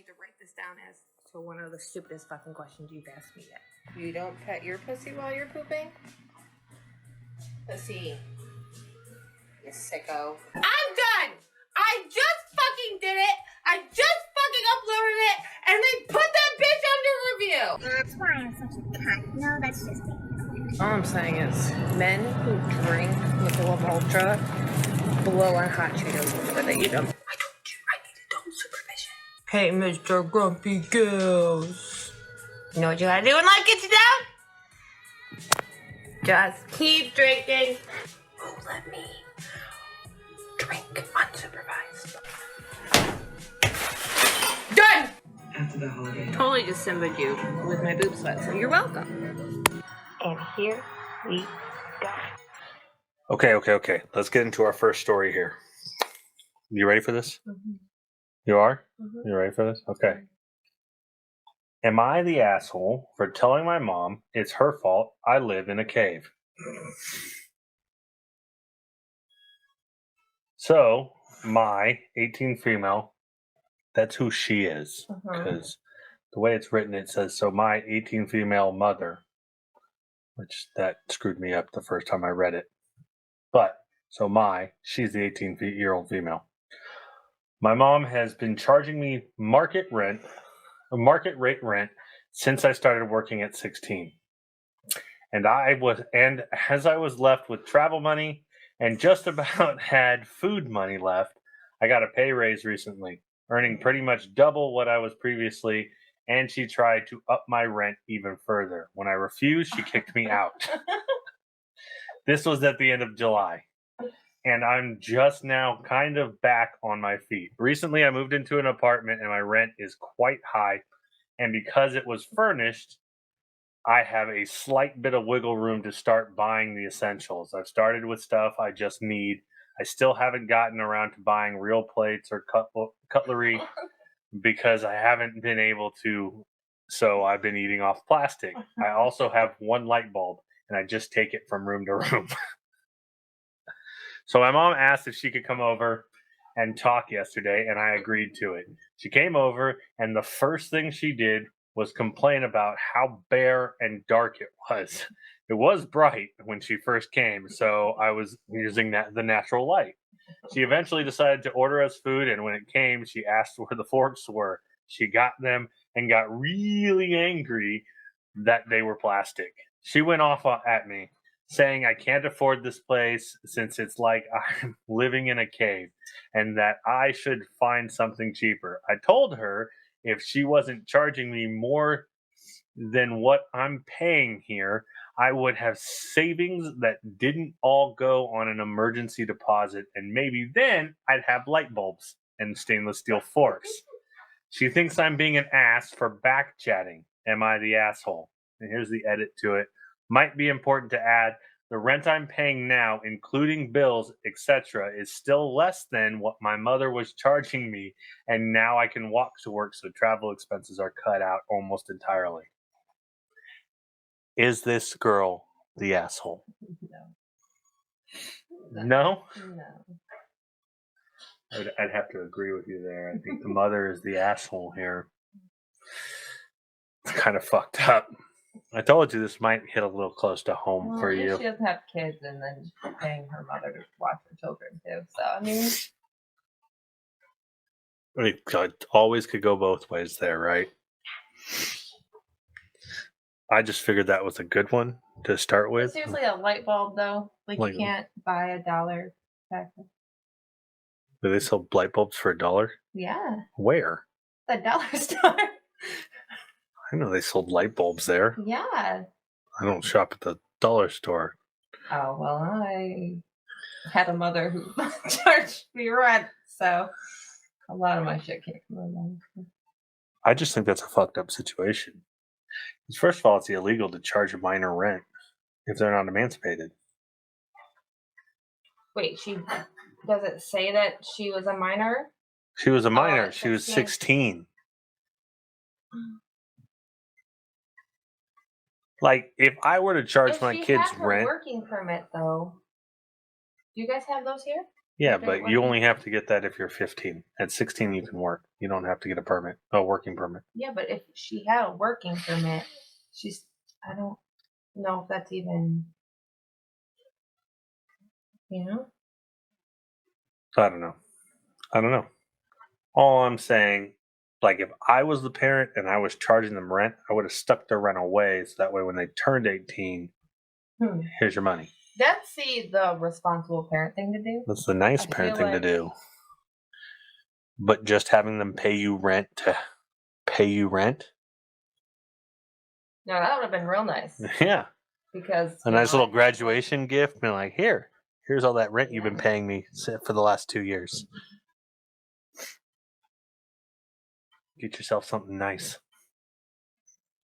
need to write this down as one of the stupidest fucking questions you've asked me yet. You don't pet your pussy while you're pooping? Pussy. You sicko. I'm done! I just fucking did it! I just fucking uploaded it! And they put that bitch under review! That's why I'm such a cunt. No, that's just me. All I'm saying is, men who drink Michelob Ultra blow on hot Cheetos before they eat them. I told you, I need adult supervision. Hey, Mr. Grumpy Gills. You know what you gotta do when life gets you down? Just keep drinking. Oh, let me drink unsupervised. Done! After the holiday. Totally just simbered you with my boob sweat, so you're welcome. And here we go. Okay. Let's get into our first story here. You ready for this? Mm-hmm. You are? Mm-hmm. You ready for this? Okay. Am I the asshole for telling my mom it's her fault I live in a cave? So, my 18 female, that's who she is. Because the way it's written, it says, so my 18 female mother, which that screwed me up the first time I read it. But, so she's the 18-year-old female. My mom has been charging me market rate rent since I started working at 16. And as I was left with travel money and just about had food money left, I got a pay raise recently, earning pretty much double what I was previously, and she tried to up my rent even further. When I refused, she kicked me out. This was at the end of July, and I'm just now kind of back on my feet. Recently, I moved into an apartment, and my rent is quite high, and because it was furnished, I have a slight bit of wiggle room to start buying the essentials. I've started with stuff I just need. I still haven't gotten around to buying real plates or cutlery because I haven't been able to, so I've been eating off plastic. I also have one light bulb, and I just take it from room to room. So my mom asked if she could come over and talk yesterday, and I agreed to it. She came over, and the first thing she did was complain about how bare and dark it was. It was bright when she first came, so I was using the natural light. She eventually decided to order us food, and when it came, she asked where the forks were. She got them and got really angry that they were plastic. She went off at me, saying I can't afford this place since it's like I'm living in a cave and that I should find something cheaper. I told her if she wasn't charging me more than what I'm paying here, I would have savings that didn't all go on an emergency deposit, and maybe then I'd have light bulbs and stainless steel forks. She thinks I'm being an ass for back chatting. Am I the asshole? And here's the edit to it. Might be important to add, the rent I'm paying now, including bills, etc., is still less than what my mother was charging me, and now I can walk to work, so travel expenses are cut out almost entirely. Is this girl the asshole? No? I'd have to agree with you there. I think the mother is the asshole here. It's kind of fucked up. I told you this might hit a little close to home for you. She doesn't have kids and then paying her mother to watch her children too. So, I mean... It always could go both ways there, right? I just figured that was a good one to start with. Seriously, a light bulb, though? Like you can't buy $1 pack. Do they sell light bulbs for $1? Yeah. Where? The dollar store. I know they sold light bulbs there. Yeah. I don't shop at the dollar store. Oh, well, I had a mother who charged me rent, so a lot of my shit can't come out. I just think that's a fucked up situation. Because first of all, it's illegal to charge a minor rent if they're not emancipated. Wait, does it say that she was a minor? She was a minor. She was 16. Like, if I were to charge my kids rent... working permit, though. Do you guys have those here? Yeah, State but you working? only have to get that if you're 15. At 16, you can work. You don't have to get a working permit. Yeah, but if she had a working permit, I don't know if that's even, you know? I don't know. All I'm saying, like, if I was the parent and I was charging them rent, I would have stuck their rent away so that way when they turned 18, here's your money. That's the responsible parent thing to do. That's the nice I parent feel thing to like- do. But just having them pay you rent to pay you rent? No, that would have been real nice. Yeah. Because A nice little graduation gift. Being like, here's all that rent you've been paying me for the last 2 years. Get yourself something nice.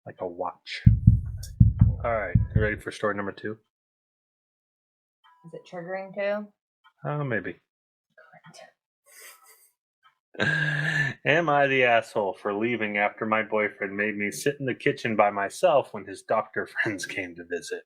Like a watch. All right. You ready for story number 2? Is it triggering too? Maybe. Am I the asshole for leaving after my boyfriend made me sit in the kitchen by myself when his doctor friends came to visit?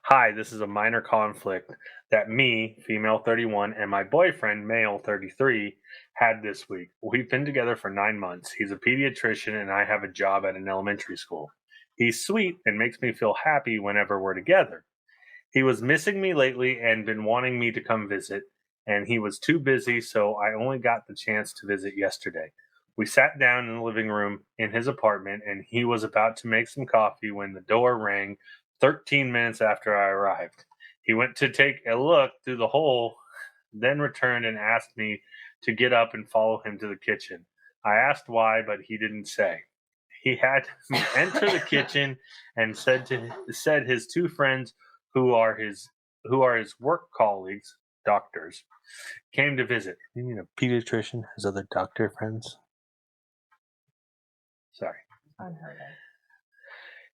Hi, this is a minor conflict that me, female 31, and my boyfriend, male 33, had this week. We've been together for 9 months. He's a pediatrician and I have a job at an elementary school. He's sweet and makes me feel happy whenever we're together. He was missing me lately and been wanting me to come visit, and he was too busy, so I only got the chance to visit yesterday. We sat down in the living room in his apartment, and he was about to make some coffee when the door rang 13 minutes after I arrived. He went to take a look through the hole, then returned and asked me to get up and follow him to the kitchen. I asked why, but he didn't say. He had me enter the kitchen and said his 2 friends who are his work colleagues, doctors, came to visit. You mean a pediatrician has other doctor friends? Sorry. Unheard of.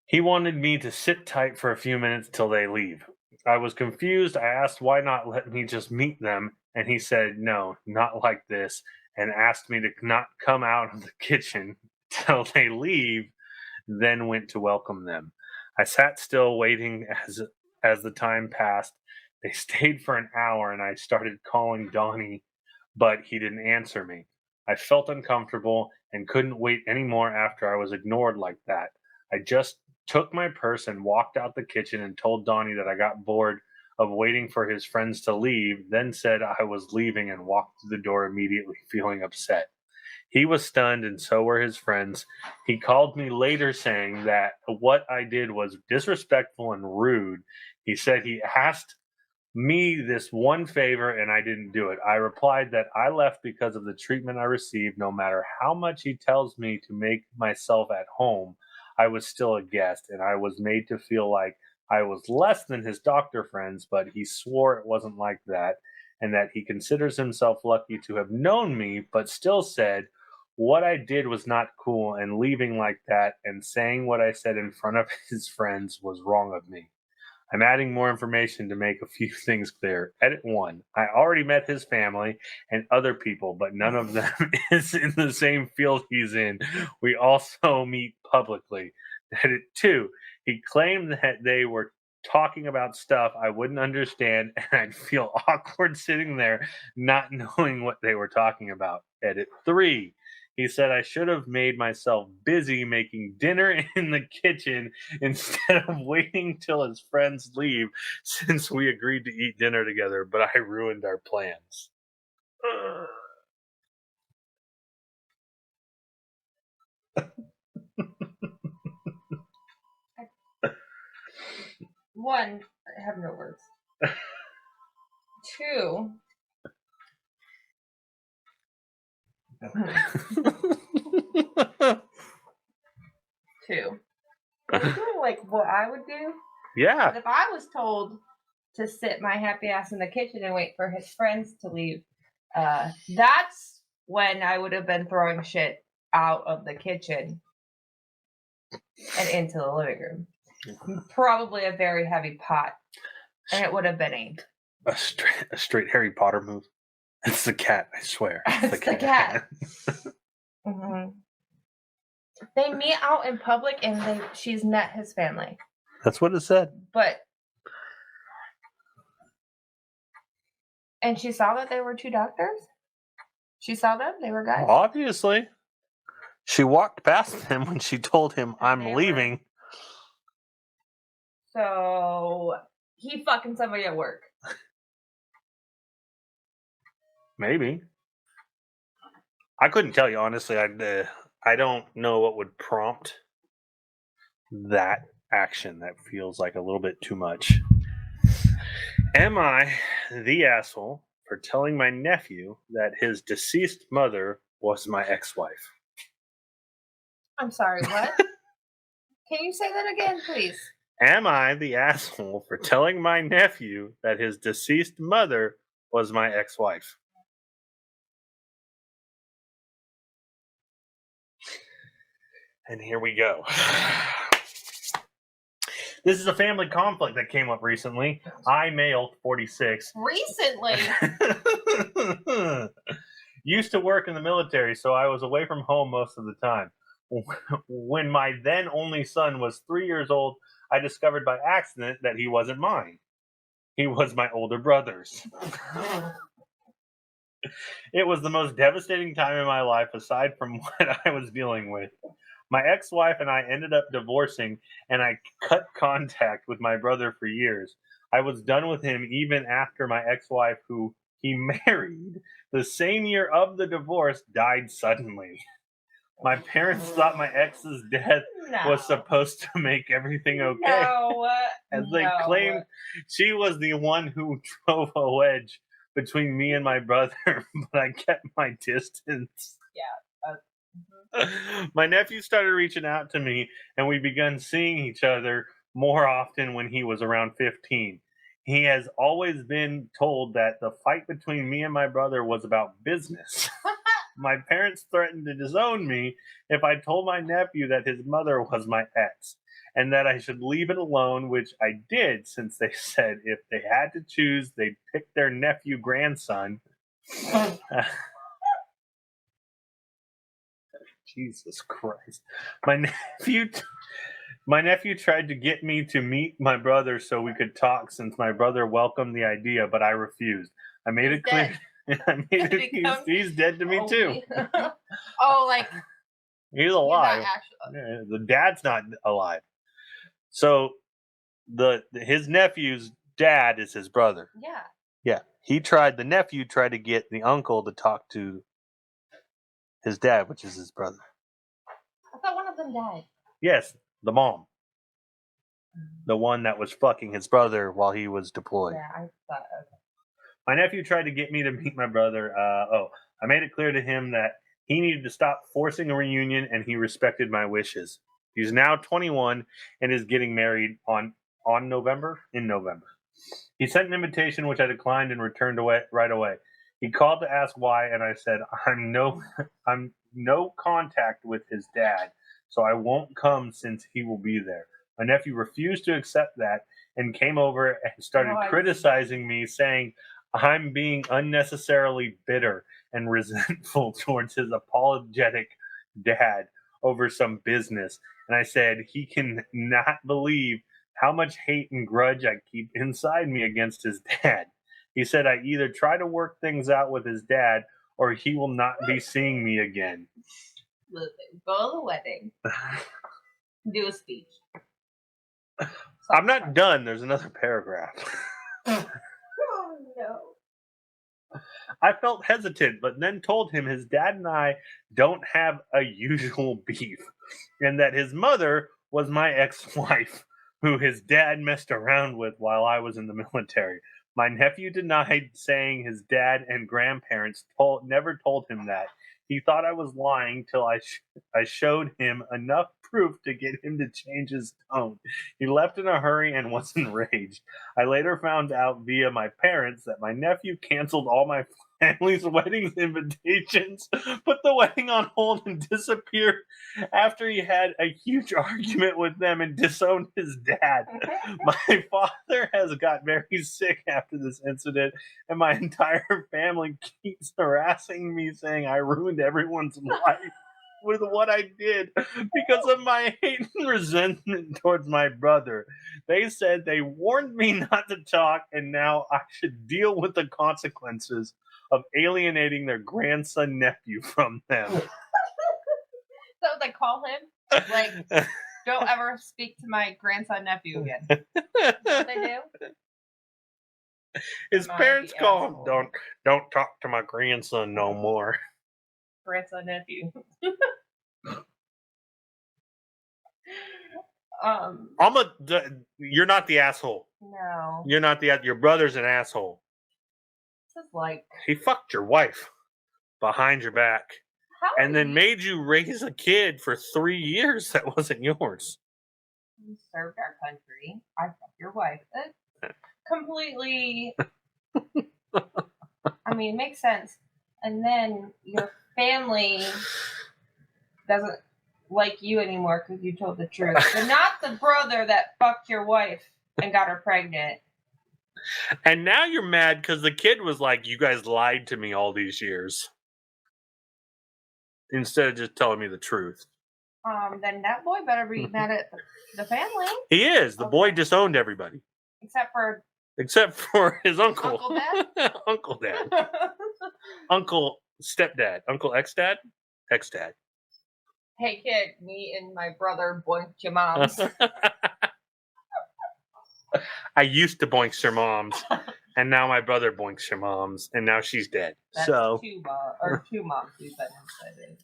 He wanted me to sit tight for a few minutes till they leave. I was confused. I asked why not let me just meet them, and he said no, not like this, and asked me to not come out of the kitchen till they leave, then went to welcome them. I sat still waiting as the time passed. They stayed for an hour and I started calling Donnie, but he didn't answer me. I felt uncomfortable and couldn't wait anymore after I was ignored like that. I just took my purse and walked out the kitchen and told Donnie that I got bored of waiting for his friends to leave, then said I was leaving and walked through the door immediately feeling upset. He was stunned, and so were his friends. He called me later saying that what I did was disrespectful and rude. He said he asked me this one favor and I didn't do it. I replied that I left because of the treatment I received. No matter how much he tells me to make myself at home, I was still a guest, and I was made to feel like I was less than his doctor friends, but he swore it wasn't like that, and that he considers himself lucky to have known me, but still said what I did was not cool, and leaving like that and saying what I said in front of his friends was wrong of me. I'm adding more information to make a few things clear. Edit 1. I already met his family and other people, but none of them is in the same field he's in. We also meet publicly. Edit 2. He claimed that they were talking about stuff I wouldn't understand, and I'd feel awkward sitting there not knowing what they were talking about. Edit 3. He said I should have made myself busy making dinner in the kitchen instead of waiting till his friends leave, since we agreed to eat dinner together, but I ruined our plans. One, I have no words. 2, Are you doing like what I would do? Yeah. If I was told to sit my happy ass in the kitchen and wait for his friends to leave, that's when I would have been throwing shit out of the kitchen and into the living room. Probably a very heavy pot, and it would have been aimed. A straight Harry Potter move. It's the cat, I swear. It's the cat. Mm-hmm. They meet out in public, and she's met his family. That's what it said. But And she saw that there were two doctors? She saw them? They were guys? Obviously. She walked past him when she told him, I'm They were- leaving. So he fucking somebody at work. Maybe. I couldn't tell you, honestly. I don't know what would prompt that action. That feels like a little bit too much. Am I the asshole for telling my nephew that his deceased mother was my ex-wife? I'm sorry, what? Can you say that again, please? Am I the asshole for telling my nephew that his deceased mother was my ex-wife? And here we go. This is a family conflict that came up recently. I, male, 46. Recently? Used to work in the military, so I was away from home most of the time. When my then only son was 3 years old, I discovered by accident that he wasn't mine. He was my older brother's. It was the most devastating time in my life aside from what I was dealing with. My ex-wife and I ended up divorcing, and I cut contact with my brother for years. I was done with him even after my ex-wife, who he married the same year of the divorce, died suddenly. My parents thought my ex's death was supposed to make everything okay. No. As they claimed she was the one who drove a wedge between me and my brother, but I kept my distance. My nephew started reaching out to me, and we began seeing each other more often when he was around 15. He has always been told that the fight between me and my brother was about business. My parents threatened to disown me if I told my nephew that his mother was my ex, and that I should leave it alone, which I did, since they said if they had to choose, they'd pick their nephew grandson. Jesus Christ. My nephew tried to get me to meet my brother so we could talk, since my brother welcomed the idea, but I refused. I made it clear. He's dead to me too. Oh, like he's alive. actually... The dad's not alive. So his nephew's dad is his brother. Yeah. Yeah. The nephew tried to get the uncle to talk to his dad, which is his brother. I thought one of them died. Yes, the mom. The one that was fucking his brother while he was deployed. Yeah, I thought, okay. My nephew tried to get me to meet my brother. I made it clear to him that he needed to stop forcing a reunion, and he respected my wishes. He's now 21 and is getting married in November. He sent an invitation, which I declined and returned right away. He called to ask why, and I said, I'm no contact with his dad, so I won't come since he will be there. My nephew refused to accept that and came over and started criticizing me, saying I'm being unnecessarily bitter and resentful towards his apologetic dad over some business. And I said he can not believe how much hate and grudge I keep inside me against his dad. He said I either try to work things out with his dad or he will not be seeing me again. Listen, go to the wedding. Do a speech. I'm not done. There's another paragraph. Oh, no. I felt hesitant, but then told him his dad and I don't have a usual beef, and that his mother was my ex-wife, who his dad messed around with while I was in the military. My nephew denied, saying his dad and grandparents never told him that. He thought I was lying till I showed him enough proof to get him to change his tone. He left in a hurry and was enraged. I later found out via my parents that my nephew canceled all my family's wedding invitations, put the wedding on hold, and disappeared after he had a huge argument with them and disowned his dad. My father has got very sick after this incident, and my entire family keeps harassing me, saying I ruined everyone's life. with what I did because of my hate and resentment towards my brother. They said they warned me not to talk, and now I should deal with the consequences of alienating their grandson nephew from them. So they call him like, don't ever speak to my grandson nephew again. That's what they do. His parents call him, don't talk to my grandson no more. Grandson nephew. You're not the asshole. No. You're not your brother's an asshole. This is like, He fucked your wife behind your back how and then made you raise a kid for 3 years that wasn't yours. you served our country. I fucked your wife. That's completely. I mean, it makes sense. And then your family doesn't like you anymore because you told the truth, but not the brother that fucked your wife and got her pregnant. And now you're mad because the kid was like, you guys lied to me all these years. Instead of just telling me the truth. Then that boy better be mad at the family. He is. The boy disowned everybody. Except for his uncle. Uncle Dad? Uncle Dad. Uncle stepdad. Uncle ex-dad? Ex-dad. Hey kid, me and my brother boinked your moms. I used to boink your moms, and now my brother boinks your moms, and now she's dead. That's so two moms we've been inside.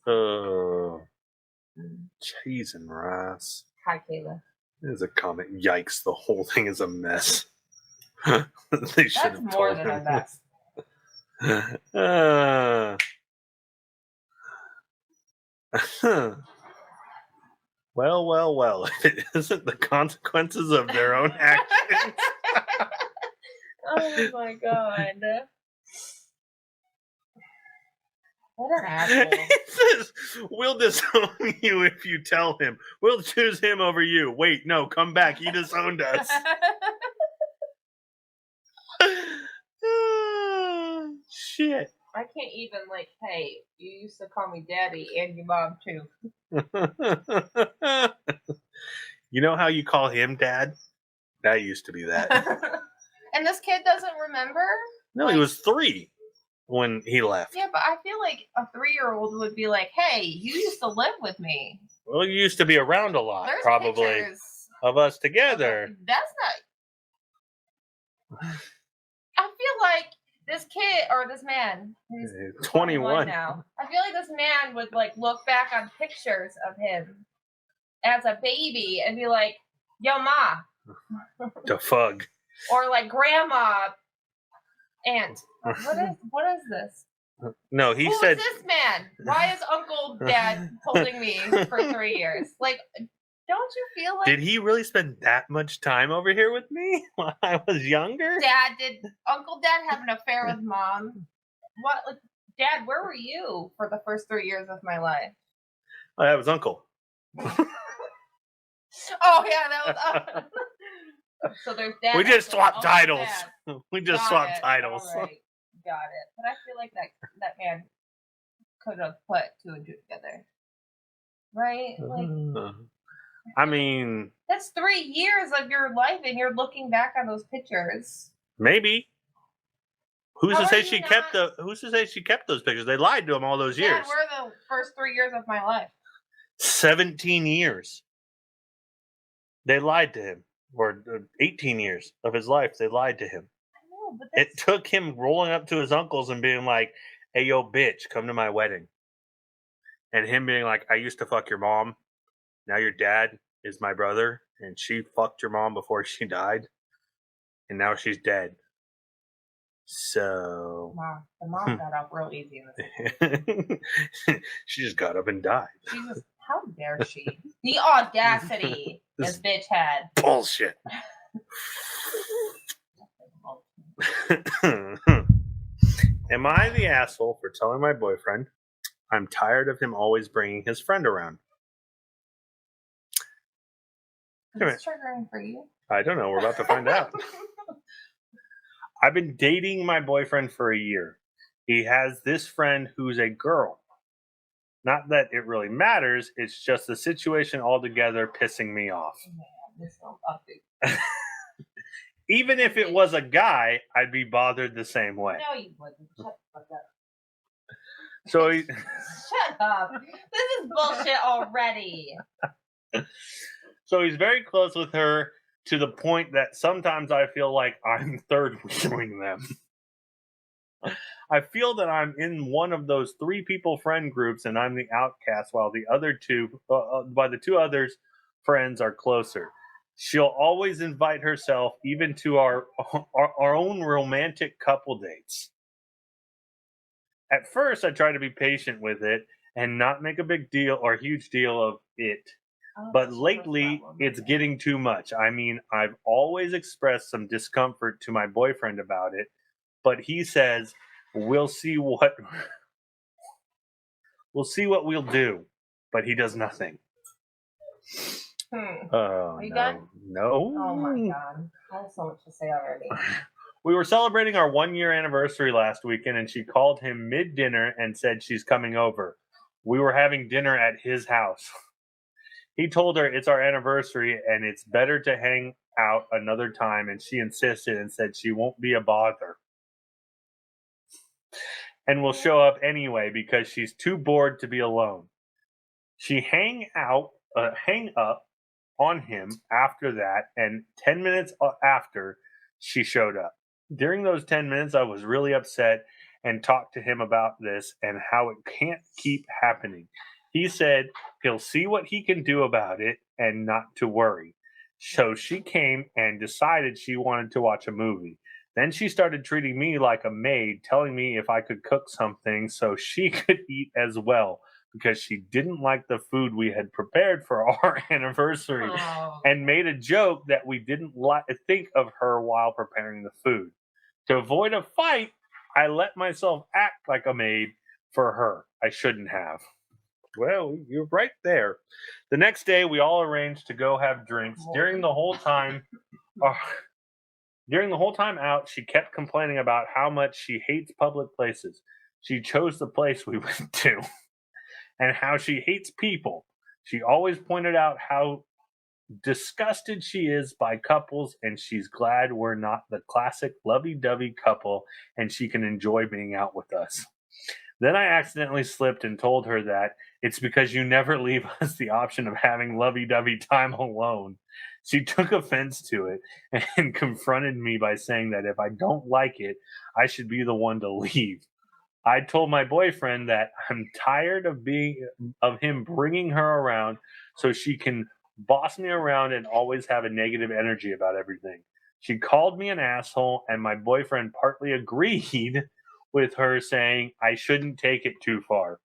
Oh, cheese and rice. Hi, Kayla. There's a comment. Yikes! The whole thing is a mess. They should have more told than him. a mess. Well. If it isn't the consequences of their own actions. Oh my god. What an asshole. It says, we'll disown you if you tell him. We'll choose him over you. Wait, no, come back. He disowned us. Shit. I can't even, like, hey, you used to call me daddy and your mom too. You know how you call him dad? That used to be that. And this kid doesn't remember? No, he was 3 when he left. Yeah, but I feel like a 3-year-old would be like, hey, you used to live with me. Well, you used to be around a lot, There's probably, pictures of us together. That's not... I feel like this kid, or this man, who's 21 now, I feel like this man would, like, look back on pictures of him as a baby and be like, yo, ma. The fug. Or, like, grandma, aunt. What is this? No, he Who said... is this man? Why is Uncle Dad holding me for 3 years? Like, don't you feel like... Did he really spend that much time over here with me when I was younger? Did Uncle Dad have an affair with Mom? What? Like, Dad, where were you for the first 3 years of my life? Oh, that was Uncle. Oh, yeah, that was... So there's Dad. We just swapped titles. Dad. We just Got swapped it. titles. All right. Got it. But I feel like that man could have put 2 and 2 together. Right? Like... I mean, that's 3 years of your life, and you're looking back on those pictures. Maybe. Who's to How say are she you kept not- Who's to say she kept those pictures? They lied to him all those years. Yeah, were the first 3 years of my life. 17 years. They lied to him, or 18 years of his life. They lied to him. I know, but It took him rolling up to his uncles and being like, "Hey, yo, bitch, come to my wedding," and him being like, "I used to fuck your mom. Now your dad is my brother, and she fucked your mom before she died, and now she's dead." So... Mom, the mom got up real easy in this. She just got up and died. She was, how dare she? The audacity this bitch had. Bullshit. Am I the asshole for telling my boyfriend I'm tired of him always bringing his friend around? Is this triggering for you? I don't know. We're about to find out. I've been dating my boyfriend for a year. He has this friend who's a girl. Not that it really matters, it's just the situation altogether pissing me off. This little puppy. Even if it was a guy, I'd be bothered the same way. No, you wouldn't. Shut the fuck up. So he, Shut up. This is bullshit already. so he's very close with her to the point that sometimes I feel like I'm third wheeling them. I feel that I'm in one of those 3 people friend groups and I'm the outcast while the other two, by the 2 others friends are closer. She'll always invite herself even to our own romantic couple dates. At first, I try to be patient with it and not make a big deal or huge deal of it. But lately, it's getting too much. I mean, I've always expressed some discomfort to my boyfriend about it, but he says, we'll see what we'll do. But he does nothing. Oh, Are you done? No. Oh my god. I have so much to say already. We were celebrating our 1-year anniversary last weekend, and she called him mid-dinner and said she's coming over. We were having dinner at his house. He told her it's our anniversary and it's better to hang out another time, and she insisted and said she won't be a bother and will show up anyway because she's too bored to be alone. She hang up on him after that, and 10 minutes after, she showed up. During those 10 minutes, I was really upset and talked to him about this and how it can't keep happening. He said he'll see what he can do about it and not to worry. So she came and decided she wanted to watch a movie. Then she started treating me like a maid, telling me if I could cook something so she could eat as well, because she didn't like the food we had prepared for our anniversary, and made a joke that we didn't think of her while preparing the food. To avoid a fight, I let myself act like a maid for her. I shouldn't have. Well, you're right there. The next day, we all arranged to go have drinks. During the whole time out, she kept complaining about how much she hates public places. She chose the place we went to. And how she hates people. She always pointed out how disgusted she is by couples, and she's glad we're not the classic lovey-dovey couple and she can enjoy being out with us. Then I accidentally slipped and told her that it's because you never leave us the option of having lovey-dovey time alone. She took offense to it and confronted me by saying that if I don't like it, I should be the one to leave. I told my boyfriend that I'm tired of him bringing her around so she can boss me around and always have a negative energy about everything. She called me an asshole, and my boyfriend partly agreed with her, saying I shouldn't take it too far.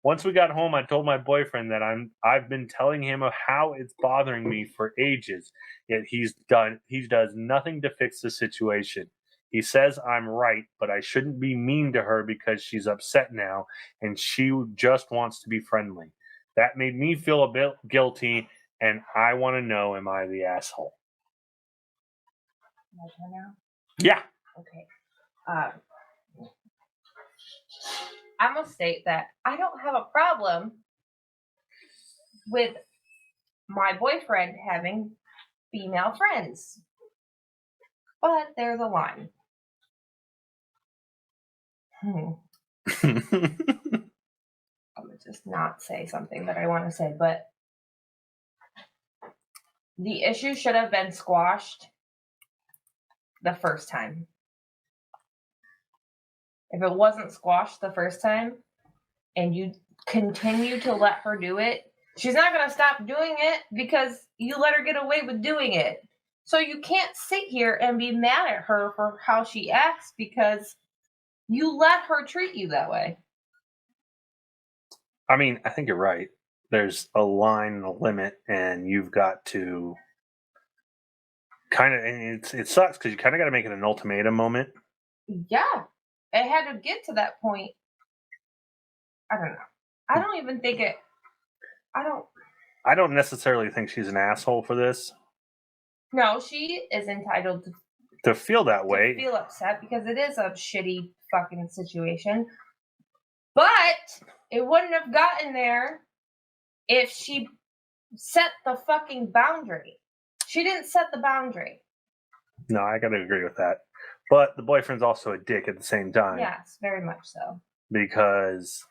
Once we got home, I told my boyfriend that I've been telling him of how it's bothering me for ages, yet he does nothing to fix the situation. He says I'm right, but I shouldn't be mean to her because she's upset now and she just wants to be friendly. That made me feel a bit guilty, and I want to know, am I the asshole? My turn now? Yeah. Okay. I'm going to state that I don't have a problem with my boyfriend having female friends. But there's a line. I'm going to just not say something that I want to say, but the issue should have been squashed the first time. If it wasn't squashed the first time and you continue to let her do it, she's not going to stop doing it because you let her get away with doing it. So you can't sit here and be mad at her for how she acts because you let her treat you that way. I mean, I think you're right. There's a line and a limit, and you've got to kind of, and it sucks because you kind of got to make it an ultimatum moment. Yeah. It had to get to that point. I don't know. I don't even think it. I don't necessarily think she's an asshole for this. No, she is entitled to feel that way. To feel upset because it is a shitty fucking situation. But it wouldn't have gotten there if she set the fucking boundary. She didn't set the boundary. No, I gotta agree with that. But the boyfriend's also a dick at the same time. Yes, very much so. Because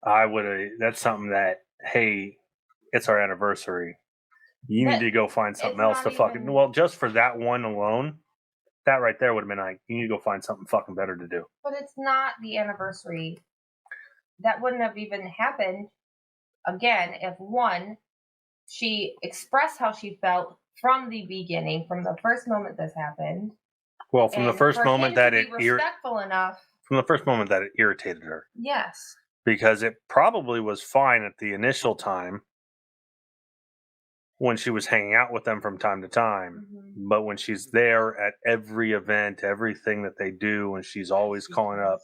that's something that, hey, it's our anniversary. You need to go find something else to fucking. Well, just for that one alone, that right there would have been like, you need to go find something fucking better to do. But it's not the anniversary. That wouldn't have even happened again if one, she expressed how she felt from the beginning, from the first moment this happened. Well, from the first moment that respectful enough. From the first moment that it irritated her. Yes. Because it probably was fine at the initial time when she was hanging out with them from time to time. Mm-hmm. But when she's there at every event, everything that they do, and she's always calling up,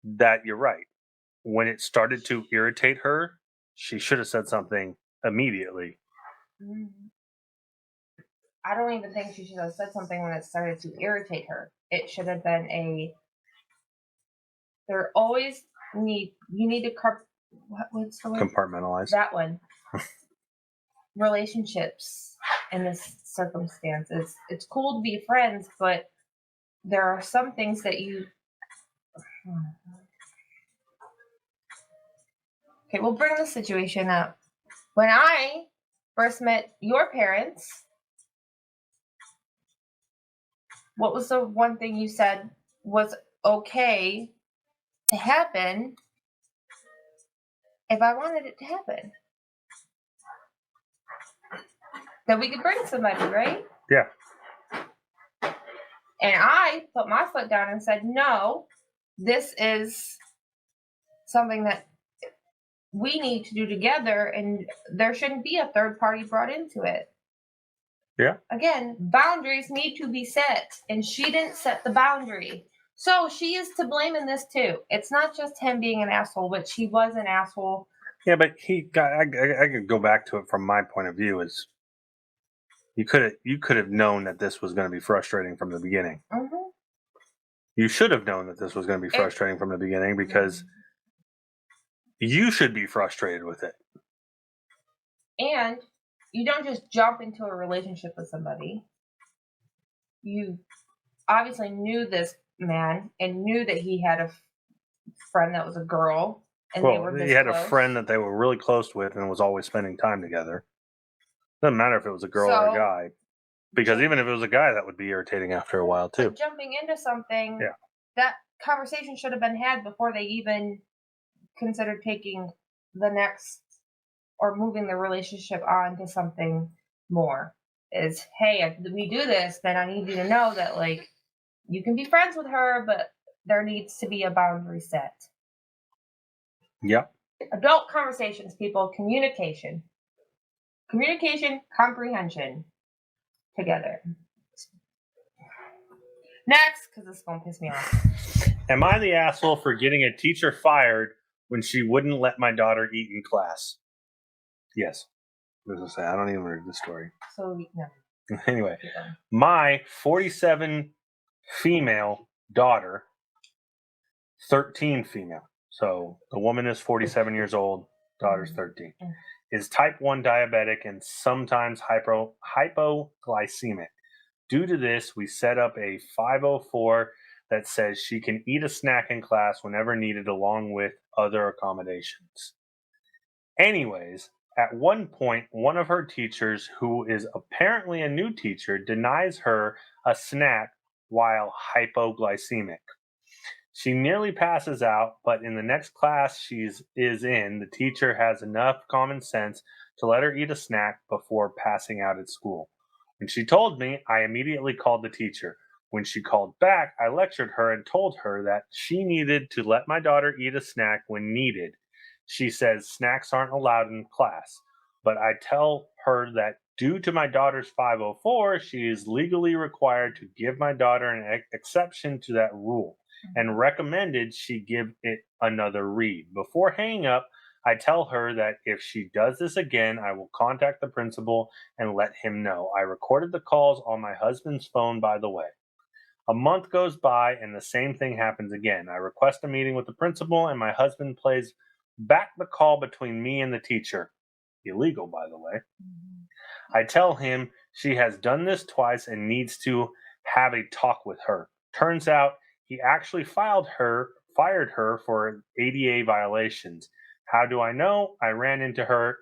that you're right. When it started to irritate her, she should have said something immediately. Mm-hmm. I don't even think she should have said something when it started to irritate her. It should have been you need to what's the word? Compartmentalize. That one. Relationships in this circumstance. It's cool to be friends, but there are some things that you... Okay, we'll bring the situation up. When I first met your parents, what was the one thing you said was okay to happen if I wanted it to happen? That we could bring somebody, right? Yeah. And I put my foot down and said, no, this is something that we need to do together, and there shouldn't be a third party brought into it. Yeah. Again, boundaries need to be set, and she didn't set the boundary. So she is to blame in this too. It's not just him being an asshole, which he was an asshole. Yeah, but I could go back to it from my point of view is you could have known that this was going to be frustrating from the beginning. Mm-hmm. You should have known that this was going to be frustrating from the beginning because you should be frustrated with it. And you don't just jump into a relationship with somebody. You obviously knew this man and knew that he had a friend that was a girl. And he had a friend that they were really close with and was always spending time together. Doesn't matter if it was a girl or a guy. Because even if it was a guy, that would be irritating after a while too. Jumping into something, that conversation should have been had before they even considered taking the next or moving the relationship on to something more. Is, hey, if we do this, then I need you to know that, like, you can be friends with her, but there needs to be a boundary set. Yep. Adult conversations, people. Communication, comprehension together. Next, because this is going to piss me off. Am I the asshole for getting a teacher fired when she wouldn't let my daughter eat in class? Yes. As I say, I don't even read the story. So, no. Anyway, my 47 female daughter, 13 female. So the woman is 47 years old, daughter's 13. Is type 1 diabetic and sometimes hypoglycemic. Due to this, we set up a 504 that says she can eat a snack in class whenever needed along with other accommodations. Anyways, at one point, one of her teachers, who is apparently a new teacher, denies her a snack while hypoglycemic. She nearly passes out, but in the next class she is in, the teacher has enough common sense to let her eat a snack before passing out at school. When she told me, I immediately called the teacher. When she called back, I lectured her and told her that she needed to let my daughter eat a snack when needed. She says snacks aren't allowed in class, but I tell her that due to my daughter's 504, she is legally required to give my daughter an exception to that rule and recommended she give it another read. Before hanging up, I tell her that if she does this again, I will contact the principal and let him know. I recorded the calls on my husband's phone, by the way. A month goes by and the same thing happens again. I request a meeting with the principal and my husband plays back the call between me and the teacher. Illegal, by the way. I tell him she has done this twice and needs to have a talk with her. Turns out he actually fired her for ADA violations. How do I know? I ran into her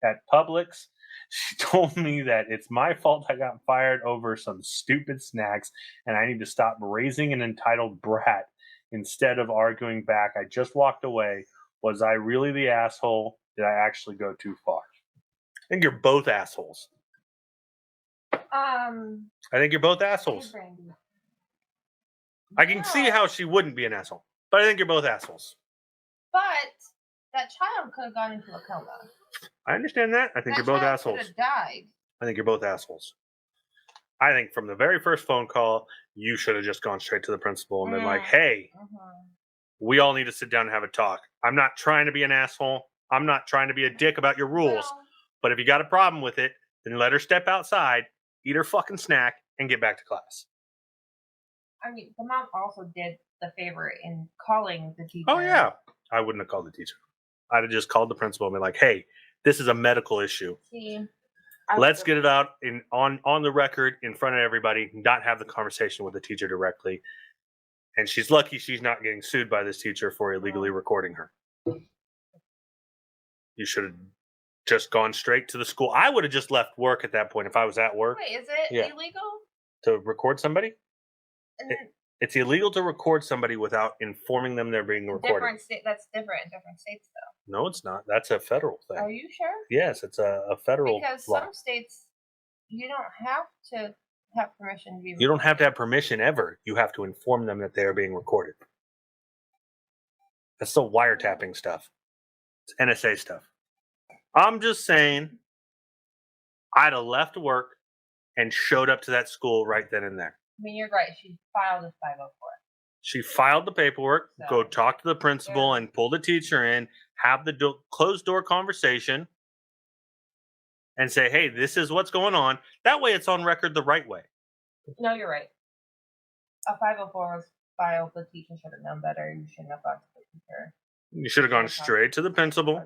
at Publix. She told me that it's my fault I got fired over some stupid snacks and I need to stop raising an entitled brat instead of arguing back. I just walked away. Was I really the asshole? Did I actually go too far? I think you're both assholes. I think you're both assholes. Hey, Brandy. I can see how she wouldn't be an asshole, but I think you're both assholes. But that child could have gone into a coma. I understand that. I think you're both assholes. Could have died. I think you're both assholes. I think from the very first phone call, you should have just gone straight to the principal and been like, hey, we all need to sit down and have a talk. I'm not trying to be an asshole. I'm not trying to be a dick about your rules. Well, but if you got a problem with it, then let her step outside, eat her fucking snack, and get back to class. I mean, the mom also did the favor in calling the teacher. Oh, yeah. I wouldn't have called the teacher. I'd have just called the principal and been like, hey, this is a medical issue. See, Let's get it out on the record in front of everybody, not have the conversation with the teacher directly. And she's lucky she's not getting sued by this teacher for illegally recording her. You should have just gone straight to the school. I would have just left work at that point if I was at work. Wait, is it illegal? To record somebody? And It's illegal to record somebody without informing them they're being recorded. That's different in different states, though. No, it's not. That's a federal thing. Are you sure? Yes, it's a federal Because law. some states, you don't have to have permission to be recorded. You don't have to have permission ever. You have to inform them that they are being recorded. That's the wiretapping stuff. It's NSA stuff. I'm just saying, I'd have left work and showed up to that school right then and there. I mean, you're right. She filed a 504. She filed the paperwork, go talk to the principal and pull the teacher in, have the closed door conversation, and say, hey, this is what's going on. That way it's on record the right way. No, you're right. A 504 was filed. The teacher should have known better. You shouldn't have gone to the teacher. You should have gone straight to the principal.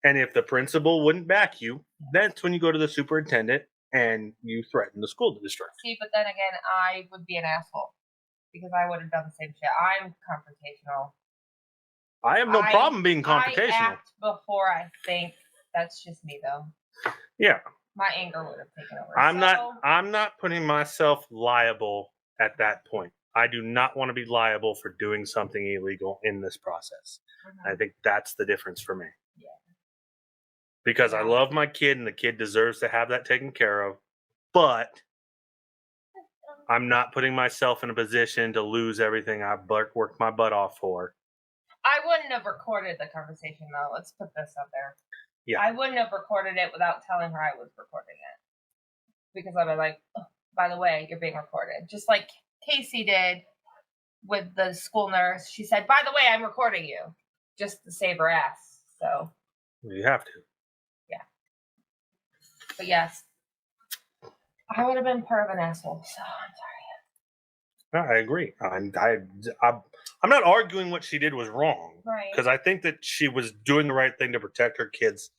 And if the principal wouldn't back you, that's when you go to the superintendent and you threaten the school district. See, but then again, I would be an asshole because I would have done the same shit. I'm confrontational. I have no problem being confrontational. I act before I think. That's just me, though. Yeah. My anger would have taken over. I'm not putting myself liable at that point. I do not want to be liable for doing something illegal in this process. I think that's the difference for me. Yeah. Because I love my kid and the kid deserves to have that taken care of. But I'm not putting myself in a position to lose everything I've worked my butt off for. I wouldn't have recorded the conversation, though. Let's put this out there. Yeah. I wouldn't have recorded it without telling her I was recording it. Because I'd be like, oh, by the way, you're being recorded. Just like Casey did with the school nurse. She said, by the way, I'm recording you. Just to save her ass. So. You have to. Yeah. But yes. I would have been part of an asshole, so I'm sorry. No, I agree. I'm not arguing what she did was wrong. Right. Because I think that she was doing the right thing to protect her kids'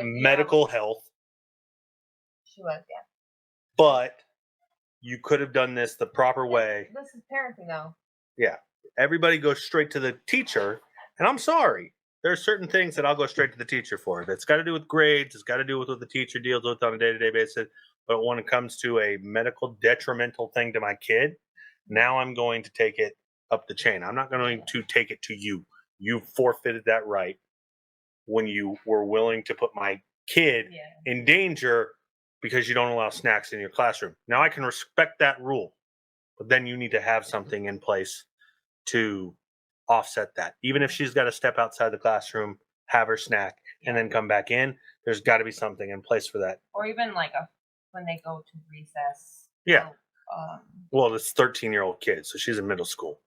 medical health. She was, yeah. But you could have done this the proper way. This is parenting, though. Yeah. Everybody goes straight to the teacher. And I'm sorry. There are certain things that I'll go straight to the teacher for. If it's got to do with grades, it's got to do with what the teacher deals with on a day-to-day basis. But when it comes to a medical detrimental thing to my kid, now I'm going to take it up the chain. I'm not going to take it to you. You forfeited that right when you were willing to put my kid in danger because you don't allow snacks in your classroom. Now I can respect that rule, but then you need to have something in place to offset that. Even if she's got to step outside the classroom, have her snack, and then come back in, there's got to be something in place for that. Or even like when they go to recess. Yeah. Well, it's 13-year-old kid, so she's in middle school.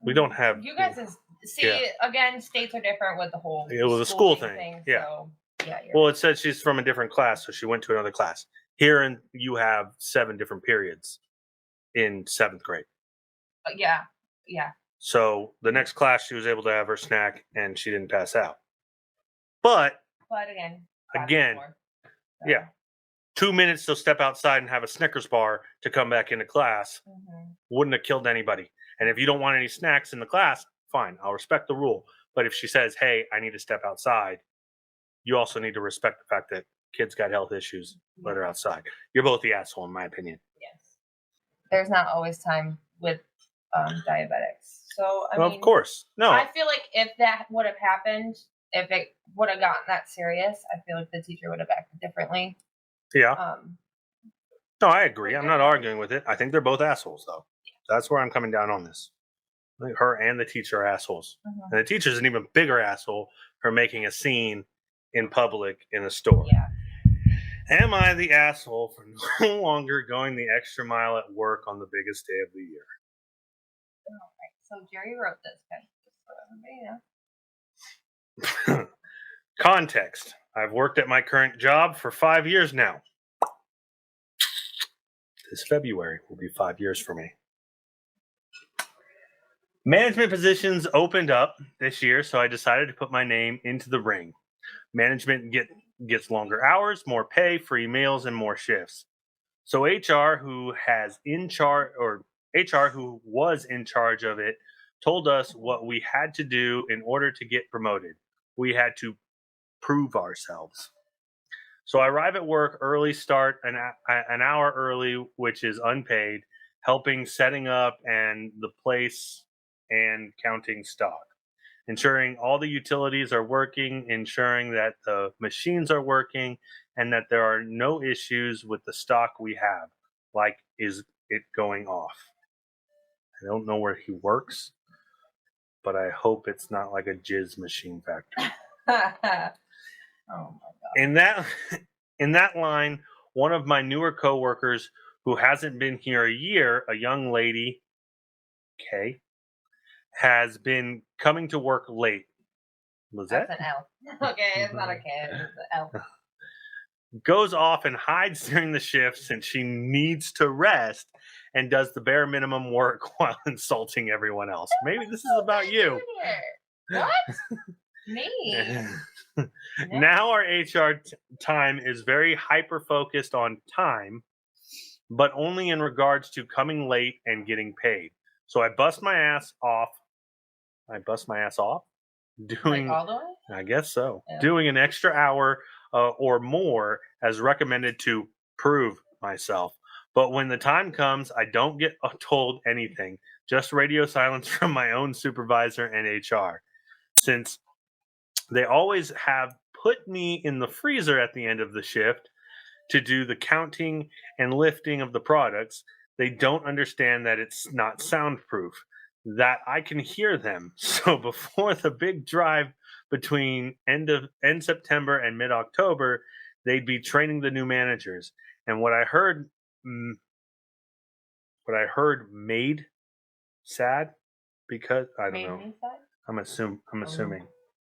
We don't have. You guys again, states are different with the whole. It was a school thing. Yeah. So, well, it said she's from a different class, so she went to another class. Here, you have 7 different periods in 7th grade. Yeah. So the next class, she was able to have her snack, and she didn't pass out. But again, yeah, 2 minutes to step outside and have a Snickers bar to come back into class wouldn't have killed anybody. And if you don't want any snacks in the class, fine, I'll respect the rule. But if she says, hey, I need to step outside, you also need to respect the fact that kids got health issues, let her outside. You're both the asshole, in my opinion. Yes. There's not always time with diabetics. So, I mean, of course. No. I feel like if that would have happened, if it would have gotten that serious, I feel like the teacher would have acted differently. Yeah. No, I agree. I'm not arguing with it. I think they're both assholes, though. That's where I'm coming down on this. I think her and the teacher are assholes. And the teacher's an even bigger asshole for making a scene in public in a store. Yeah. Am I the asshole for no longer going the extra mile at work on the biggest day of the year? All right. So Jerry wrote this, guys. Just so everybody knows. Context. I've worked at my current job for 5 years now. This February will be 5 years for me. Management positions opened up this year, so I decided to put my name into the ring. Management gets longer hours, more pay, free meals, and more shifts. So HR, who was in charge of it, told us what we had to do in order to get promoted. We had to prove ourselves. So I arrive at work early, start an hour early, which is unpaid, helping setting up and the place and counting stock, ensuring all the utilities are working, ensuring that the machines are working, and that there are no issues with the stock we have, like is it going off. I don't know where he works, but I hope it's not like a jizz machine factory. Oh my God. In that line, one of my newer coworkers who hasn't been here a year, a young lady, Kay, has been coming to work late. Was that? That's an L. Okay, it's not a K, it's an L. Goes off and hides during the shift since she needs to rest and does the bare minimum work while insulting everyone else. Maybe this is about you. What? Me? Now our HR time is very hyper focused on time, but only in regards to coming late and getting paid. So I bust my ass off. Doing, like all the way? I guess so. Yeah. Doing an extra hour or more as recommended to prove myself. But when the time comes, I don't get told anything. Just radio silence from my own supervisor and HR. Since they always have put me in the freezer at the end of the shift to do the counting and lifting of the products, they don't understand that it's not soundproof, that I can hear them. So before the big drive between end September and mid-October, they'd be training the new managers. And what I heard made sad, because I don't know. I'm assuming.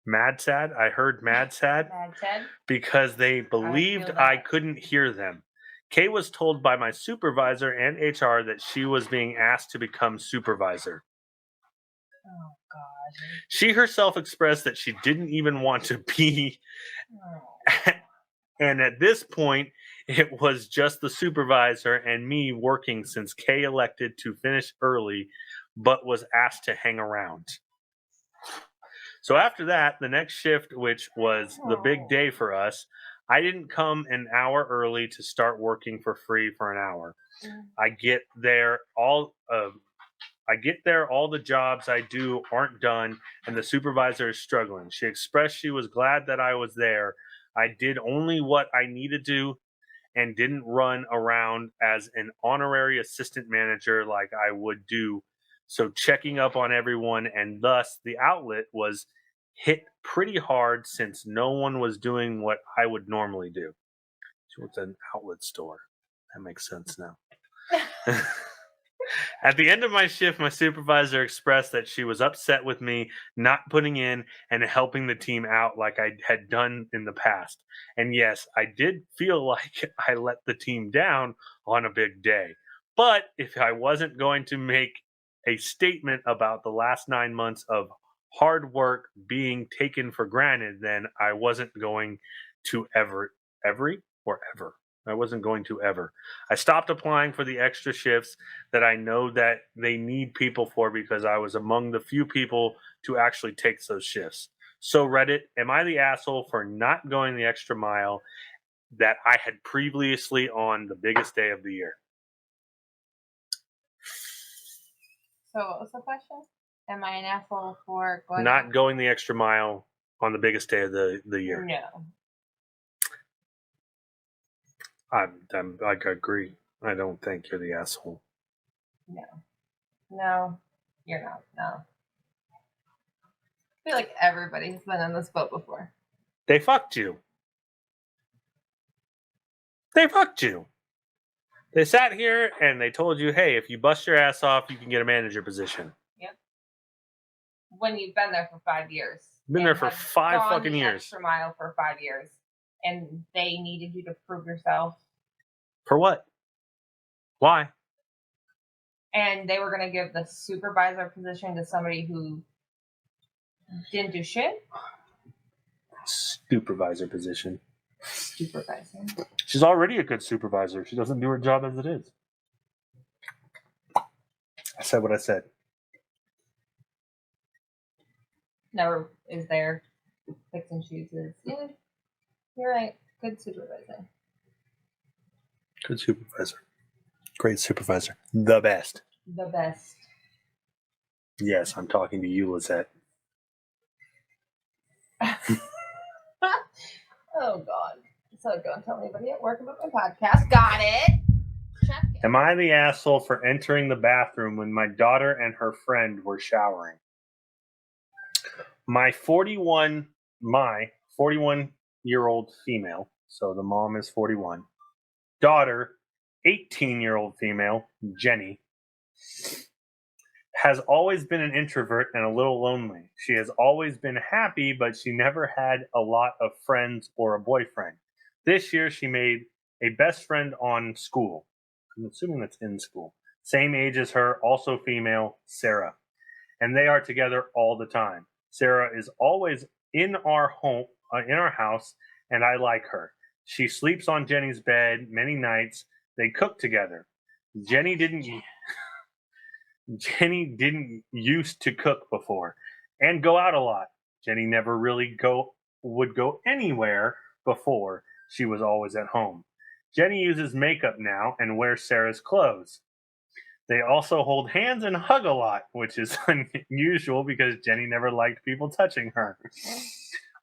Mad sad. I heard mad sad. Mad sad? Because they believed I couldn't hear them. Kay was told by my supervisor and HR that she was being asked to become supervisor. Oh God. She herself expressed that she didn't even want to be. And at this point, it was just the supervisor and me working since Kay elected to finish early, but was asked to hang around. So after that, the next shift, which was the big day for us, I didn't come an hour early to start working for free for an hour. I get there, all the jobs I do aren't done, and the supervisor is struggling. She expressed she was glad that I was there. I did only what I needed to and didn't run around as an honorary assistant manager like I would do. So checking up on everyone, and thus the outlet was hit pretty hard since no one was doing what I would normally do. So it's an outlet store. That makes sense now. At the end of my shift, my supervisor expressed that she was upset with me not putting in and helping the team out like I had done in the past. And yes, I did feel like I let the team down on a big day. But if I wasn't going to make a statement about the last 9 months of hard work being taken for granted, then I wasn't going to ever. I wasn't going to ever. I stopped applying for the extra shifts that I know that they need people for because I was among the few people to actually take those shifts. So Reddit, am I the asshole for not going the extra mile that I had previously on the biggest day of the year? So what was the question? Am I an asshole for going? Not going the extra mile on the biggest day of the year. No. I agree. I don't think you're the asshole. No, you're not. No. I feel like everybody's been on this boat before. They fucked you. They fucked you. They sat here and they told you, hey, if you bust your ass off, you can get a manager position. Yep. When you've been there for 5 years. Been there for have 5 gone fucking the years. Extra mile for 5 years, and they needed you to prove yourself. For what? Why? And they were going to give the supervisor position to somebody who didn't do shit. Supervisor position. Supervisor. She's already a good supervisor. She doesn't do her job as it is. I said what I said. Never is there. Picks and chooses. Yeah, you're right. Good supervisor. Good supervisor. Great supervisor. The best. The best. Yes, I'm talking to you, Lizette. Oh, God. So don't tell anybody at work about my podcast. Got it. Check it. Am I the asshole for entering the bathroom when my daughter and her friend were showering? My 41-year-old female, so the mom is 41, daughter, 18-year-old female, Jenny, has always been an introvert and a little lonely. She has always been happy, but she never had a lot of friends or a boyfriend. This year, she made a best friend on school. I'm assuming that's in school. Same age as her, also female, Sarah. And they are together all the time. Sarah is always in our house, and I like her. She sleeps on Jenny's bed many nights. They cook together. Jenny didn't used to cook before and go out a lot. Jenny never really would go anywhere before. She was always at home. Jenny uses makeup now and wears Sarah's clothes. They also hold hands and hug a lot, which is unusual because Jenny never liked people touching her.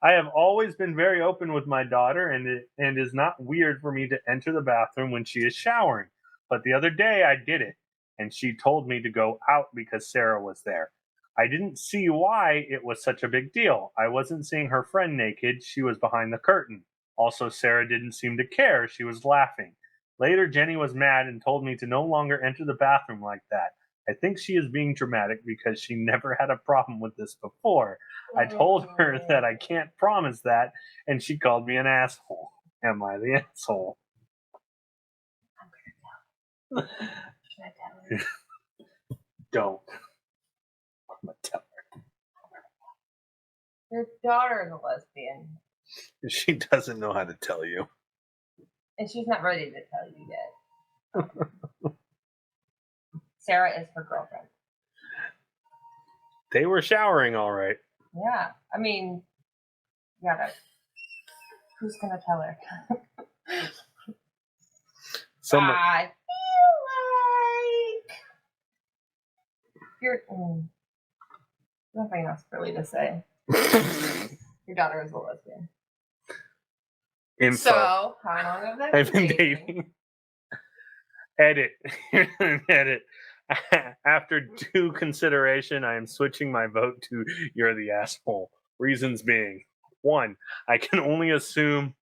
I have always been very open with my daughter, and it is not weird for me to enter the bathroom when she is showering. But the other day I did it, and she told me to go out because Sarah was there. I didn't see why it was such a big deal. I wasn't seeing her friend naked. She was behind the curtain. Also, Sarah didn't seem to care. She was laughing. Later, Jenny was mad and told me to no longer enter the bathroom like that. I think she is being dramatic because she never had a problem with this before. I told her that I can't promise that, and she called me an asshole. Am I the asshole? I'm going to tell. Should I tell her? Don't. I'm going to tell Your daughter is a lesbian. her. She doesn't know how to tell you. And she's not ready to tell you yet. Sarah is her girlfriend. They were showering all right. Yeah. I mean, who's going to tell her? Someone, I feel like nothing else really to say. Your daughter is a lesbian. info. So, how long have they I've been dating. Edit. Edit. After due consideration, I am switching my vote to you're the asshole. Reasons being, 1, I can only assume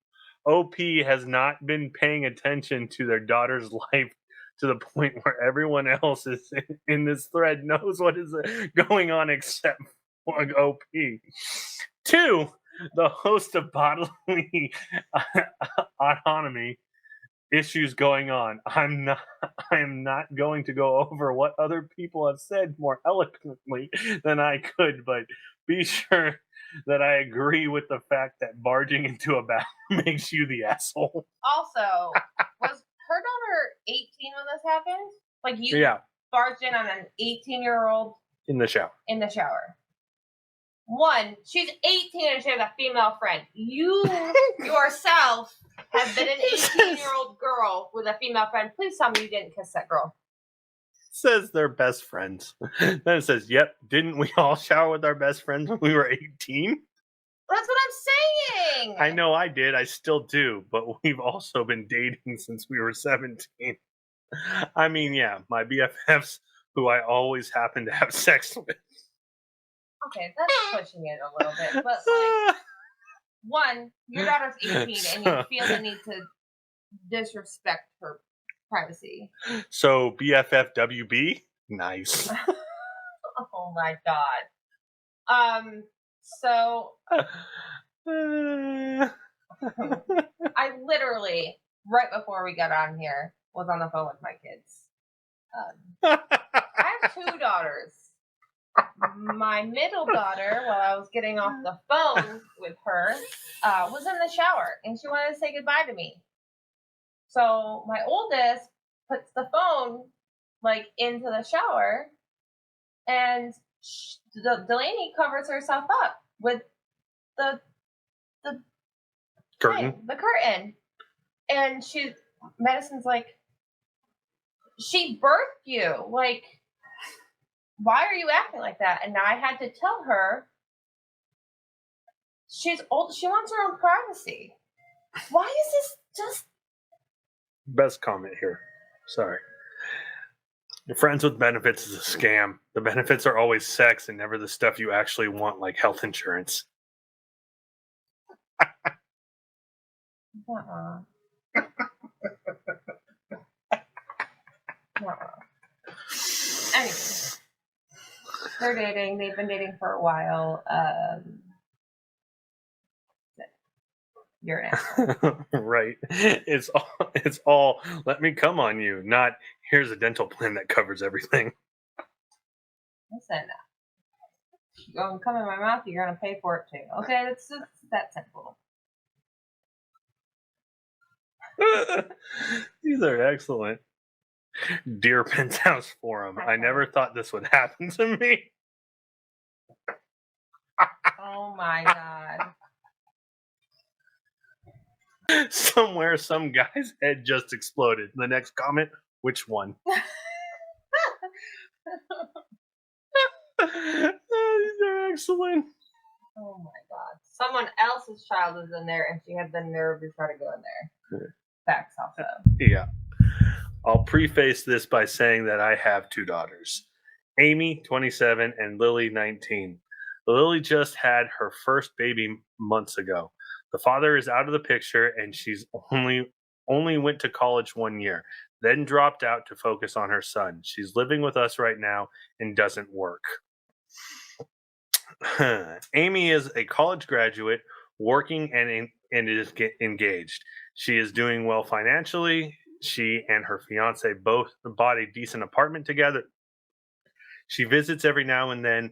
OP has not been paying attention to their daughter's life to the point where everyone else is in this thread knows what is going on except for OP. 2, the host of Bodily Autonomy issues going on. I am not going to go over what other people have said more eloquently than I could, but be sure that I agree with the fact that barging into a bathroom makes you the asshole. Also, was her daughter 18 when this happened? Like you Yeah, barged in on an 18-year-old in the shower. in the shower. One, she's 18 and she has a female friend. You yourself have been an 18-year-old girl with a female friend. Please tell me you didn't kiss that girl. Says they're best friends. Then it says, "Yep, didn't we all shower with our best friends when we were 18?" That's what I'm saying. I know I did. I still do, but we've also been dating since we were 17. I mean, yeah, my BFFs who I always happen to have sex with. Okay, that's pushing it a little bit. But like, one, your daughter's 18 and you feel the need to disrespect her privacy. So BFFWB? Nice. Oh my god. So I literally, right before we got on here, was on the phone with my kids. I have two daughters. My middle daughter, while I was getting off the phone with her, was in the shower and she wanted to say goodbye to me. So my oldest puts the phone like into the shower, and Delaney covers herself up with the Curtain. the curtain, and Madison's like, she birthed you, like, why are you acting like that? And I had to tell her she's old, she wants her own privacy. Why is this just Best comment here. Sorry. Your friends with benefits is a scam. The benefits are always sex and never the stuff you actually want, like health insurance. uh-uh. Anyway, they're dating. They've been dating for a while. You're an asshole. Right. It's all let me come on you, not here's a dental plan that covers everything. Listen, you're going to come in my mouth, you're going to pay for it too. Okay, it's that simple. These are excellent. Dear Penthouse Forum, I never thought this would happen to me. Oh my god. Somewhere, some guy's head just exploded. The next comment, which one? These are excellent. Oh my god. Someone else's child is in there and she had the nerve to try to go in there. Facts also. Yeah. I'll preface this by saying that I have two daughters, Amy, 27, and Lily, 19. Lily just had her first baby months ago. The father is out of the picture, and she's only went to college 1 year, then dropped out to focus on her son. She's living with us right now and doesn't work. Amy is a college graduate, working and is engaged. She is doing well financially. She and her fiance both bought a decent apartment together. She visits every now and then,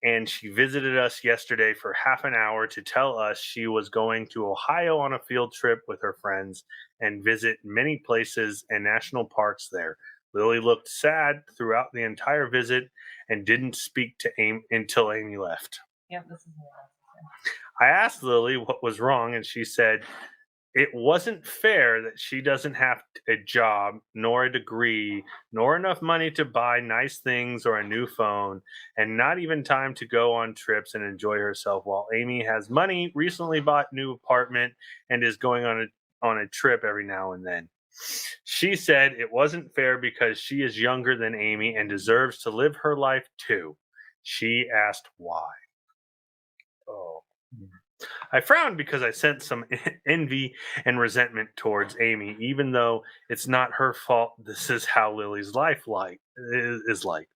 and she visited us yesterday for half an hour to tell us she was going to Ohio on a field trip with her friends and visit many places and national parks there. Lily looked sad throughout the entire visit and didn't speak to Amy until Amy left. Yep, this is I asked Lily what was wrong, and she said it wasn't fair that she doesn't have a job, nor a degree, nor enough money to buy nice things or a new phone, and not even time to go on trips and enjoy herself, while Amy has money, recently bought new apartment, and is going on a trip every now and then. She said it wasn't fair because she is younger than Amy and deserves to live her life too. She asked why. Oh. I frowned because I sensed some envy and resentment towards Amy, even though it's not her fault. This is how Lily's life is like.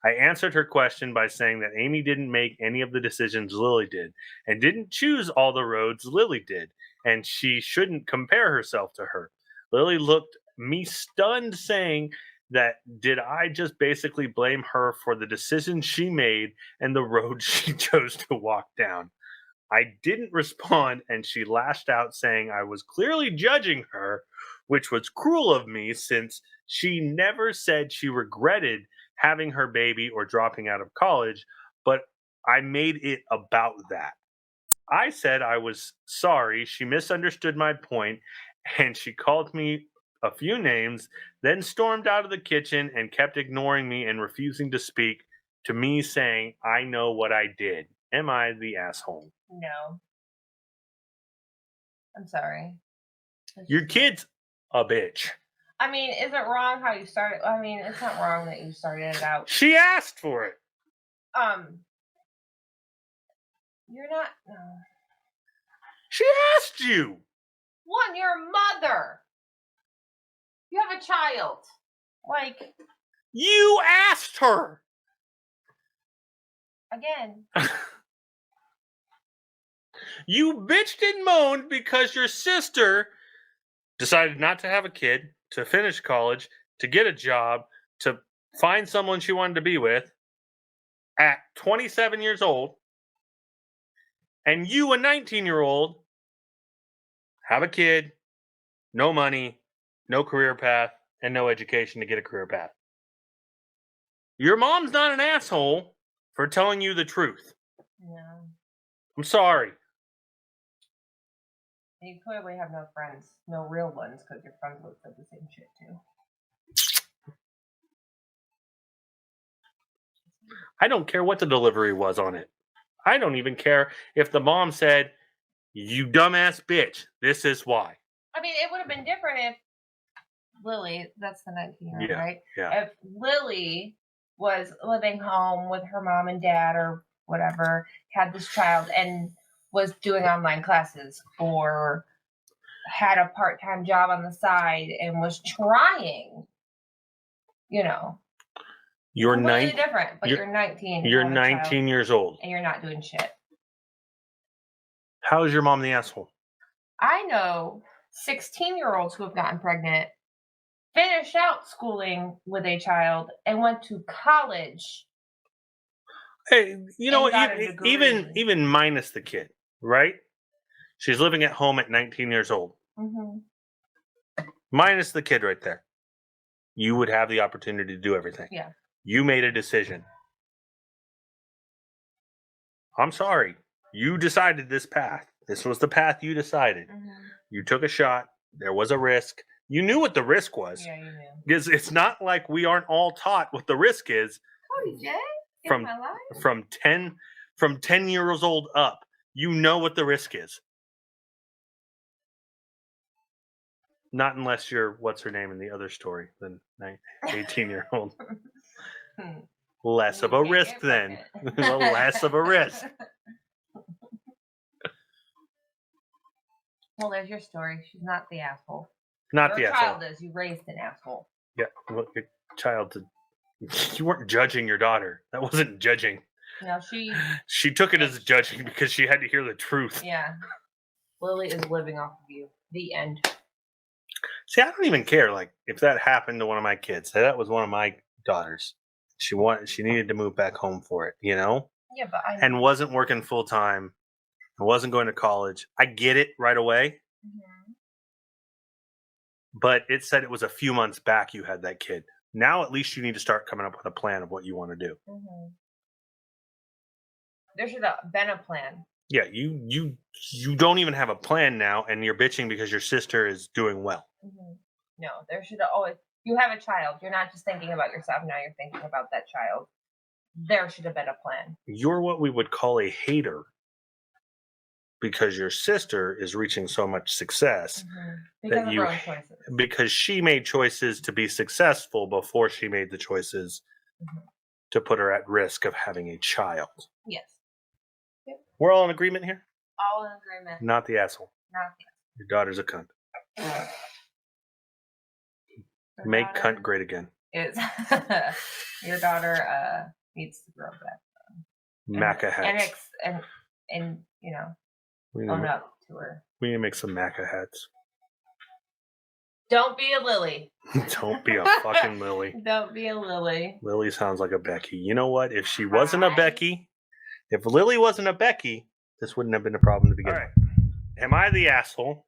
I answered her question by saying that Amy didn't make any of the decisions Lily did, and didn't choose all the roads Lily did, and she shouldn't compare herself to her. Lily looked me stunned, saying that did I just basically blame her for the decision she made and the road she chose to walk down. I didn't respond, and she lashed out, saying I was clearly judging her, which was cruel of me since she never said she regretted having her baby or dropping out of college, but I made it about that. I said I was sorry. She misunderstood my point, and she called me a few names, then stormed out of the kitchen and kept ignoring me and refusing to speak to me, saying, I know what I did. Am I the asshole? No. I'm sorry. Your kid's a bitch. I mean, is it wrong how you started? I mean, it's not wrong that you started it out. She asked for it. You're not. No. She asked you. One, you're a mother. You have a child. Like, You asked her. again. You bitched and moaned because your sister decided not to have a kid, to finish college, to get a job, to find someone she wanted to be with at 27 years old. And you, a 19-year-old, have a kid, no money, no career path, and no education to get a career path. Your mom's not an asshole for telling you the truth. No. I'm sorry. You clearly have no friends, no real ones, because your friends would say the same shit too. I don't care what the delivery was on it. I don't even care if the mom said, you dumbass bitch, this is why. I mean, it would have been different if Lily, that's the 19-year-old, Yeah, right? yeah. If Lily was living home with her mom and dad or whatever, had this child and was doing online classes or had a part-time job on the side and was trying, you know. You're completely different, but you're 19. You're have a child, 19 years old. and you're not doing shit. How is your mom the asshole? I know 16-year-olds who have gotten pregnant, finished out schooling with a child, and went to college. Hey, you know And got a what? Even minus the kid, right? She's living at home at 19 years old. Mm-hmm. Minus the kid right there. You would have the opportunity to do everything. Yeah. You made a decision. I'm sorry. You decided this path. This was the path you decided. Mm-hmm. You took a shot. There was a risk. You knew what the risk was. Yeah, you knew. Because it's not like we aren't all taught what the risk is. Cody J, From my life. from 10 years old up. You know what the risk is. Not unless you're, what's her name in the other story, the 18-year-old. Less of a risk then. Less of a risk. Well, there's your story. She's not the asshole. Not your the asshole. child is. You raised an asshole. Yeah, well, your child. You weren't judging your daughter. That wasn't judging. No, She took it as judging because she had to hear the truth. Yeah. Lily is living off of you. The end. See, I don't even care. Like, if that happened to one of my kids, that was one of my daughters. She needed to move back home for it, you know? Yeah, but and wasn't working full time. I wasn't going to college. I get it right away. Mm-hmm. But it said it was a few months back you had that kid. Now at least you need to start coming up with a plan of what you want to do. Mm-hmm. There should have been a plan. Yeah, you don't even have a plan now, and you're bitching because your sister is doing well. Mm-hmm. No, there should have always. You have a child. You're not just thinking about yourself. Now you're thinking about that child. There should have been a plan. You're what we would call a hater because your sister is reaching so much success because she made choices to be successful before she made the choices to put her at risk of having a child. Yes. Yep. We're all in agreement here? All in agreement. Not the asshole. Not the asshole. Your daughter's a cunt. Make cunt great again. Is your daughter needs to grow back. Maca hats. And you know, own up to her. We need to make some Maca hats. Don't be a Lily. Don't be a fucking Lily. Don't be a Lily. Lily sounds like a Becky. You know what? If she wasn't a Becky, if Lily wasn't a Becky, this wouldn't have been a problem to begin with. Am I the asshole?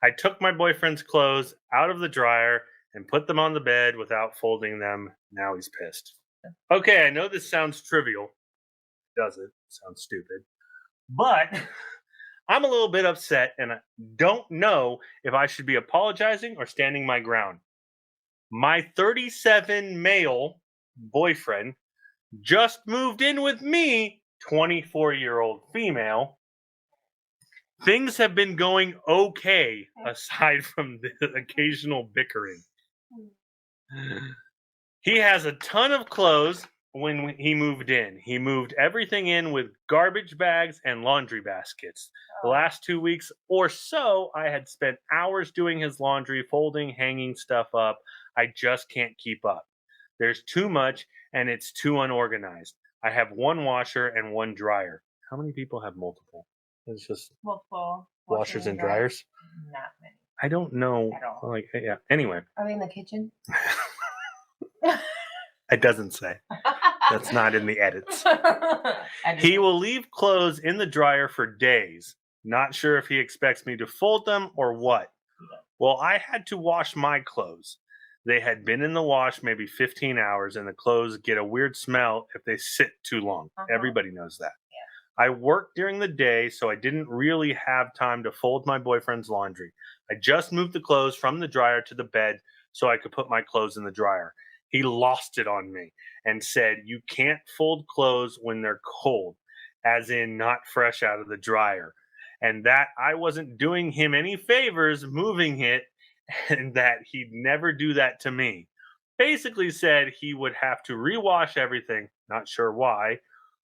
I took my boyfriend's clothes out of the dryer and put them on the bed without folding them. Now he's pissed. Okay, I know this sounds trivial. Does it? Sounds stupid. But I'm a little bit upset and I don't know if I should be apologizing or standing my ground. My 37 male boyfriend just moved in with me, 24-year-old female. Things have been going okay aside from the occasional bickering. He has a ton of clothes when he moved in. He moved everything in with garbage bags and laundry baskets. The last 2 weeks or so, I had spent hours doing his laundry, folding, hanging stuff up. I just can't keep up. There's too much and it's too unorganized. I have one washer and one dryer. How many people have multiple? It's just multiple washers and dryers. Not many. I don't know. At all. Like, yeah. Anyway, Are they in the kitchen? it doesn't say. That's not in the edits. He will leave clothes in the dryer for days. Not sure if he expects me to fold them or what. Well, I had to wash my clothes. They had been in the wash maybe 15 hours, and the clothes get a weird smell if they sit too long. Everybody knows that. I worked during the day, so I didn't really have time to fold my boyfriend's laundry. I just moved the clothes from the dryer to the bed so I could put my clothes in the dryer. He lost it on me and said, "You can't fold clothes when they're cold," as in not fresh out of the dryer. And that I wasn't doing him any favors moving it, and that he'd never do that to me. Basically said he would have to rewash everything, not sure why.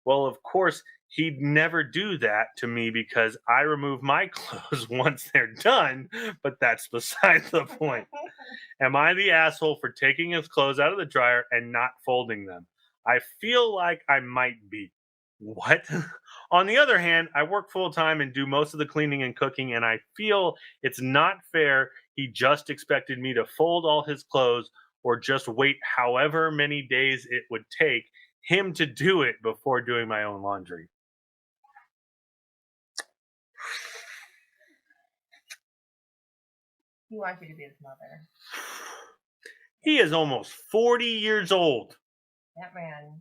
Well, of course, he'd never do that to me because I remove my clothes once they're done, but that's beside the point. Am I the asshole for taking his clothes out of the dryer and not folding them? I feel like I might be. What? On the other hand, I work full time and do most of the cleaning and cooking, and I feel it's not fair he just expected me to fold all his clothes or just wait however many days it would take him to do it before doing my own laundry. He wants you to be his mother. He is almost 40 years old. That man.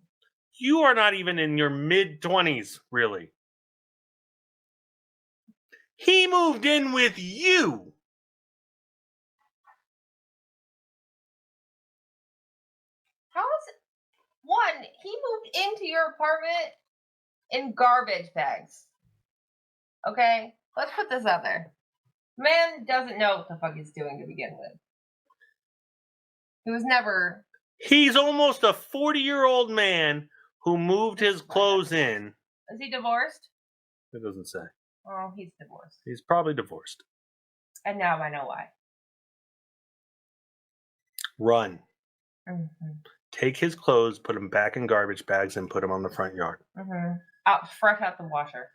You are not even in your mid-20s, really. He moved in with you. How is it? One, he moved into your apartment in garbage bags. Okay? Let's put this out there. Man doesn't know what the fuck he's doing to begin with. He was never... He's almost a 40-year-old man who moved his clothes in. Is he divorced? It doesn't say. Oh, he's divorced. He's probably divorced. And now I know why. Run. Mm-hmm. Take his clothes, put them back in garbage bags, and put them on the front yard. Mm-hmm. Fresh out the washer.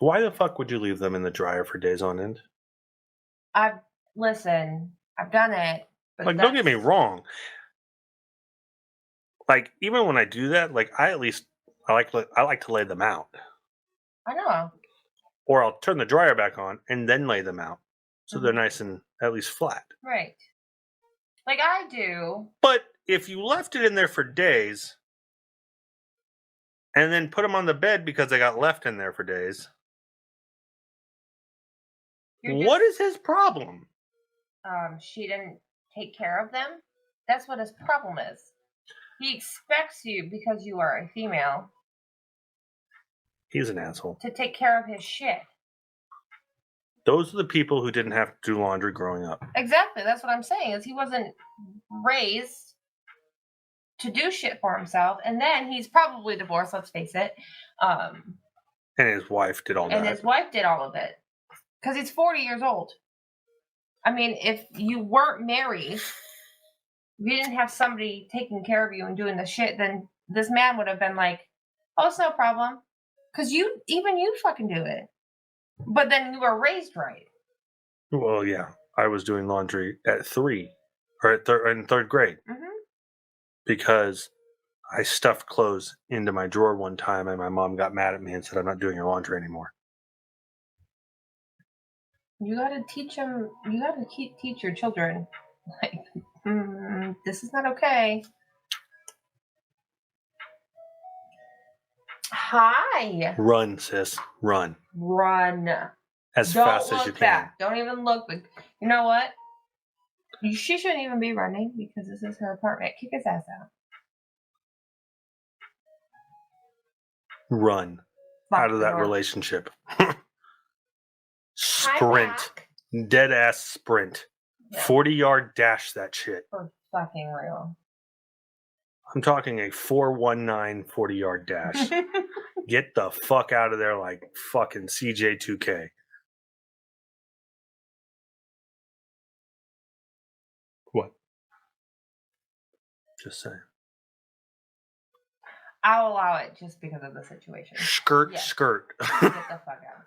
Why the fuck would you leave them in the dryer for days on end? I've done it. But Like, don't get me wrong. Like, even when I do that, like, I like to lay them out. I know. Or I'll turn the dryer back on and then lay them out. So they're nice and at least flat. Right. Like I do. But if you left it in there for days and then put them on the bed because they got left in there for days, what is his problem? She didn't take care of them. That's what his problem is. He expects you, because you are a female, He's an asshole. to take care of his shit. Those are the people who didn't have to do laundry growing up. Exactly. That's what I'm saying, is he wasn't raised to do shit for himself. And then he's probably divorced, let's face it. And his wife did all that. And his wife did all of it. Because he's 40 years old. I mean, if you weren't married, if you didn't have somebody taking care of you and doing the shit, then this man would have been like, oh, it's no problem. Because you fucking do it. But then you were raised right. Well, yeah. I was doing laundry at 3 or in third grade because I stuffed clothes into my drawer one time and my mom got mad at me and said, I'm not doing your laundry anymore. You gotta teach them. You gotta teach your children. Like, this is not okay. Hi. Run, sis. Run. Run. As Don't fast as look you can. back. Don't even look. But you know what? She shouldn't even be running because this is her apartment. Kick his ass out. Run. Lock Out of the that door. relationship. Hi, Sprint. Mac. Dead ass sprint. Yeah. 40-yard dash that shit. For fucking real. I'm talking a 419 40-yard dash. Get the fuck out of there like fucking CJ2K. What? Just saying. I'll allow it just because of the situation. Skirt, Yes. skirt. Get the fuck out.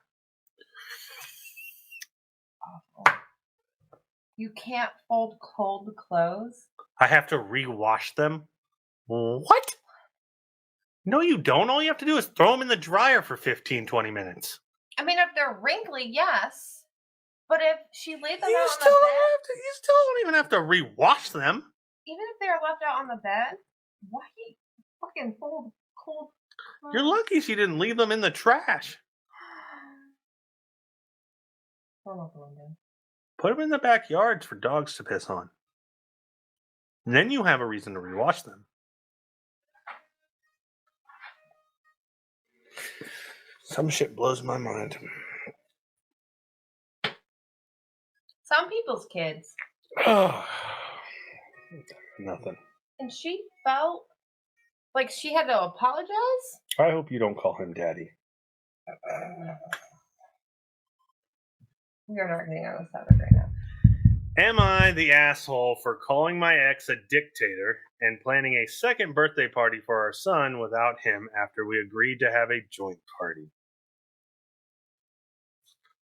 Awful. You can't fold cold clothes? I have to rewash them? What? No, you don't. All you have to do is throw them in the dryer for 15, 20 minutes. I mean, if they're wrinkly, yes. But if she laid them You out on still, the don't bed, have to, you still don't even have to rewash them. even if they're left out on the bed, why fucking fold cold clothes? You're lucky she didn't leave them in the trash. Throw out the window. Put them in the backyards for dogs to piss on. And then you have a reason to rewash them. Some shit blows my mind. Some people's kids. Nothing. And she felt like she had to apologize? I hope you don't call him daddy. You're not getting on the subject right now. Am I the asshole for calling my ex a dictator and planning a second birthday party for our son without him after we agreed to have a joint party?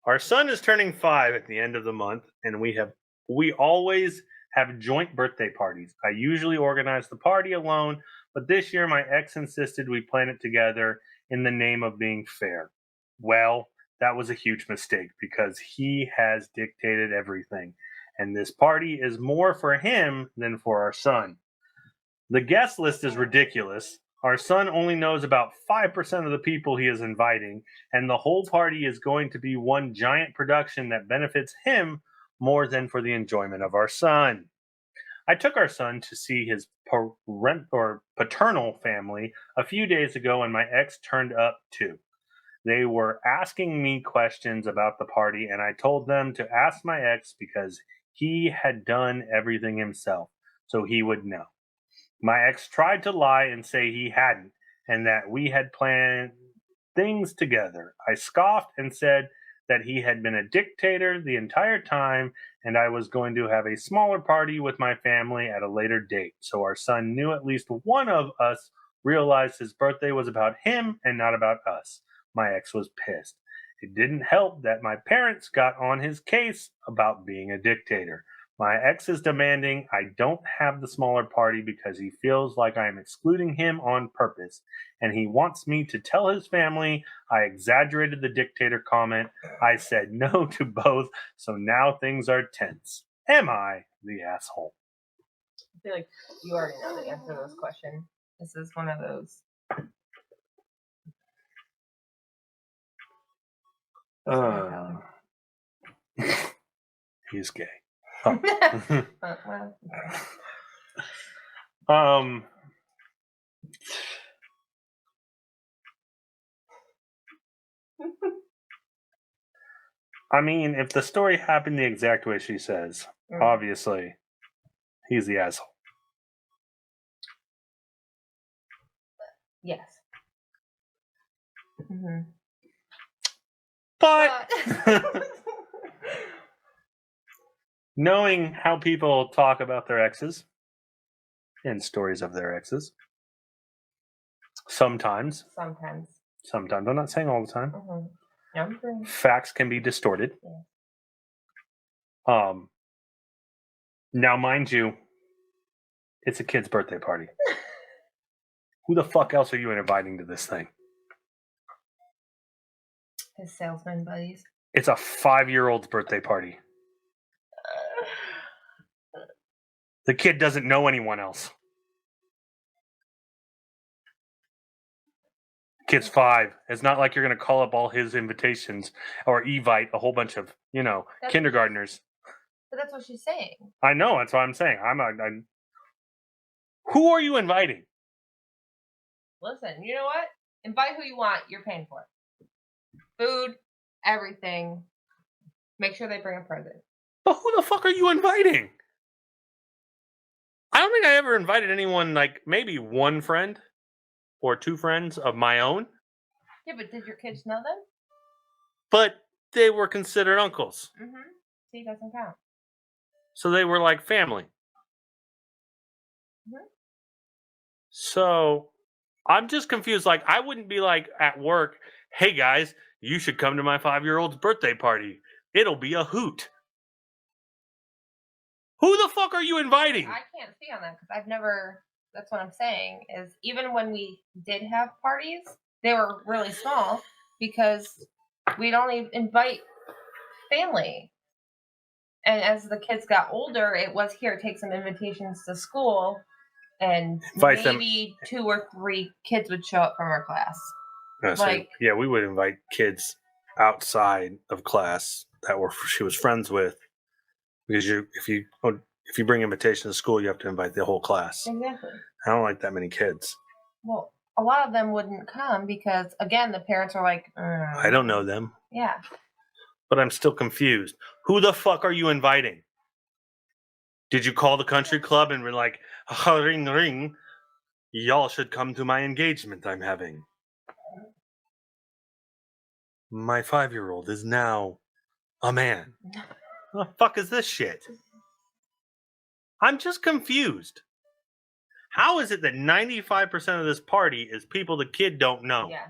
Our son is turning 5 at the end of the month, and we always have joint birthday parties. I usually organize the party alone, but this year my ex insisted we plan it together in the name of being fair. Well, that was a huge mistake because he has dictated everything, and this party is more for him than for our son. The guest list is ridiculous. Our son only knows about 5% of the people he is inviting, and the whole party is going to be one giant production that benefits him more than for the enjoyment of our son. I took our son to see his paternal family a few days ago, and my ex turned up too. They were asking me questions about the party, and I told them to ask my ex because he had done everything himself, so he would know. My ex tried to lie and say he hadn't, and that we had planned things together. I scoffed and said that he had been a dictator the entire time, and I was going to have a smaller party with my family at a later date, so our son knew at least one of us realized his birthday was about him and not about us. My ex was pissed. It didn't help that my parents got on his case about being a dictator. My ex is demanding I don't have the smaller party because he feels like I am excluding him on purpose, and he wants me to tell his family I exaggerated the dictator comment. I said no to both, so now things are tense. Am I the asshole? I feel like you already know the answer to this question. This is one of those. He's gay. Well, I mean, if the story happened the exact way she says, obviously, he's the asshole. yes. Mm-hmm. But knowing how people talk about their exes and stories of their exes, sometimes, I'm not saying all the time, Facts can be distorted. Now, mind you, it's a kid's birthday party. Who the fuck else are you inviting to this thing? His salesman buddies. It's a 5-year-old's birthday party. The kid doesn't know anyone else. Kid's 5. It's not like you're going to call up all his invitations or evite a whole bunch of, kindergartners. But that's what she's saying. I know. That's what I'm saying. Who are you inviting? Listen, you know what? Invite who you want. You're paying for it. Food, everything. Make sure they bring a present. But who the fuck are you inviting? I don't think I ever invited anyone, like maybe one friend or 2 friends of my own. Yeah, but did your kids know them? But they were considered uncles. Mm-hmm. See, doesn't count. So they were like family. Mm-hmm. So I'm just confused. Like, I wouldn't be like at work, hey guys, you should come to my 5-year-old's birthday party. It'll be a hoot. Who the fuck are you inviting? I can't see on that because I've never. That's what I'm saying. Is even when we did have parties, they were really small because we'd only invite family. And as the kids got older, it was here. Take some invitations to school, and Invite maybe 2 or 3 kids would show up from our class. Yeah, we would invite kids outside of class that she was friends with, because if you bring invitation to school, you have to invite the whole class. Exactly. I don't like that many kids. Well, a lot of them wouldn't come because, again, the parents are like, I don't know them. Yeah. But I'm still confused. Who the fuck are you inviting? Did you call the country club and be like, ring, ring, y'all should come to my engagement I'm having? My 5-year-old is now a man. What the fuck is this shit? I'm just confused. How is it that 95% of this party is people the kid don't know? Yeah.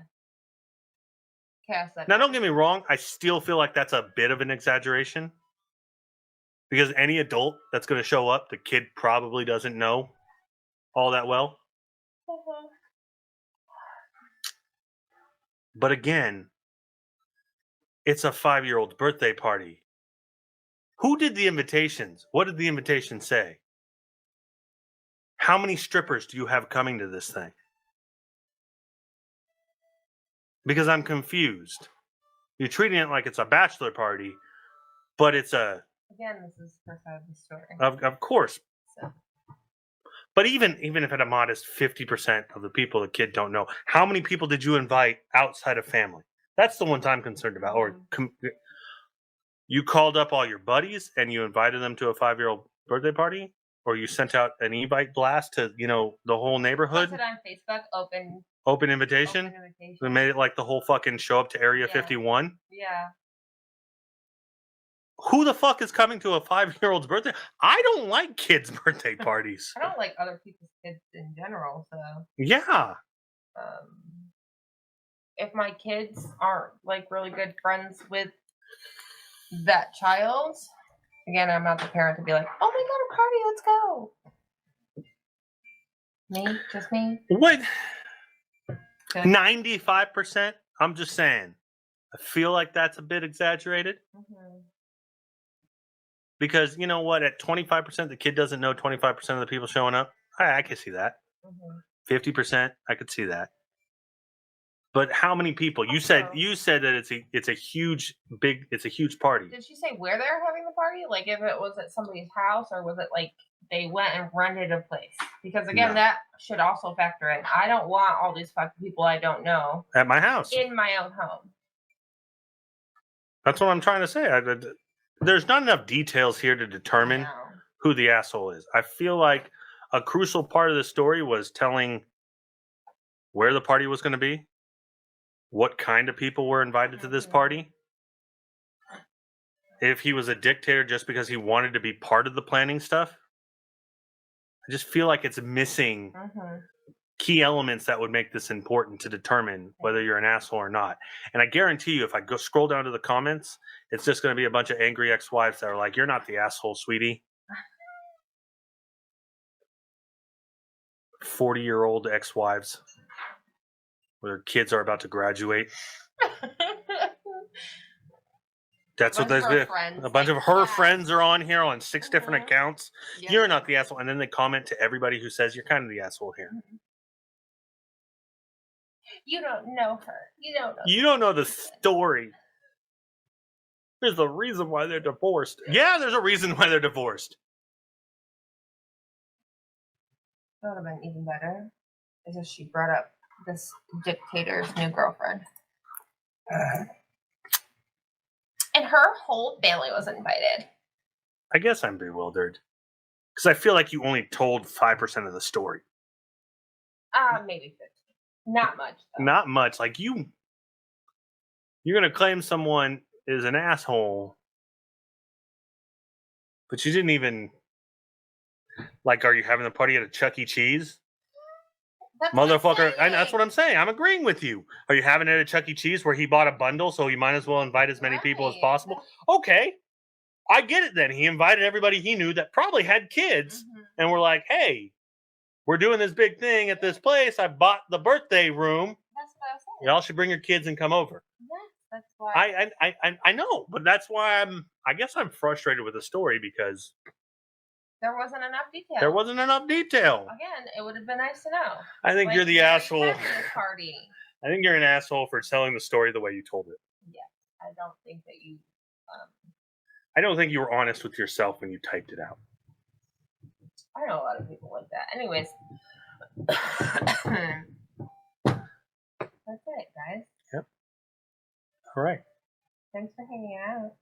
Now, don't get me wrong. I still feel like that's a bit of an exaggeration. Because any adult that's going to show up, the kid probably doesn't know all that well. Mm-hmm. But again, it's a 5-year-old's birthday party. Who did the invitations? What did the invitation say? How many strippers do you have coming to this thing? Because I'm confused. You're treating it like it's a bachelor party, but it's a... Again, this is her side of the story. Of course. So. But even if at a modest 50% of the people the kid don't know, how many people did you invite outside of family? That's the one I'm concerned about. Or you called up all your buddies and you invited them to a 5-year-old birthday party? Or you sent out an e-bike blast to, the whole neighborhood? Posted on Facebook, Open invitation? We made it like the whole fucking show up to Area 51? Yeah. Who the fuck is coming to a 5-year-old's birthday? I don't like kids' birthday parties. I don't like other people's kids in general, so. Yeah. If my kids aren't like really good friends with that child, again, I'm not the parent to be like, oh my god, a party, let's go. Me? Just me? What? Good. 95%? I'm just saying. I feel like that's a bit exaggerated. Mm-hmm. Because, you know what? At 25%, the kid doesn't know 25% of the people showing up. I could see that. Mm-hmm. 50%, I could see that. But how many people? You said that it's a huge party. Did she say where they're having the party? Like if it was at somebody's house, or was it like they went and rented a place? Because again, that should also factor in. I don't want all these fucking people I don't know at my house, in my own home. That's what I'm trying to say. There's not enough details here to determine who the asshole is. I feel like a crucial part of the story was telling where the party was going to be, what kind of people were invited to this party. If he was a dictator just because he wanted to be part of the planning stuff, I just feel like it's missing key elements that would make this important to determine whether you're an asshole or not. And I guarantee you, if I go scroll down to the comments, it's just going to be a bunch of angry ex-wives that are like, "You're not the asshole, sweetie." 40-year-old ex-wives where their kids are about to graduate. That's what there's been. A bunch of her friends are on here on 6 different accounts. Yep. You're not the asshole. And then they comment to everybody who says you're kind of the asshole here. You don't know her. You don't know the story. There's a reason why they're divorced. Yeah, there's a reason why they're divorced. That would have been even better. Is if she brought up this dictator's new girlfriend. And her whole family was invited. I guess I'm bewildered. Because I feel like you only told 5% of the story. Maybe 50. Not much, though. Not much. Like, you're going to claim someone is an asshole, but you didn't even... Like, are you having a party at a Chuck E. Cheese? Motherfucker, that's what I'm saying. I'm agreeing with you. Are you having it at a Chuck E. Cheese where he bought a bundle, so you might as well invite as many people as possible? Okay. I get it then. He invited everybody he knew that probably had kids, and we're like, hey, we're doing this big thing at this place. I bought the birthday room. That's what I was saying. Y'all should bring your kids and come over. Yes, that's why. I know, but that's why I guess I'm frustrated with the story because There wasn't enough detail. there wasn't enough detail. Again, it would have been nice to know. I think Like, you're the Mary asshole. had this party. I think you're an asshole for telling the story the way you told it. Yeah, I don't think that you. I don't think you were honest with yourself when you typed it out. I know a lot of people like that. Anyways, that's it, guys. Yep. All right. Thanks for hanging out.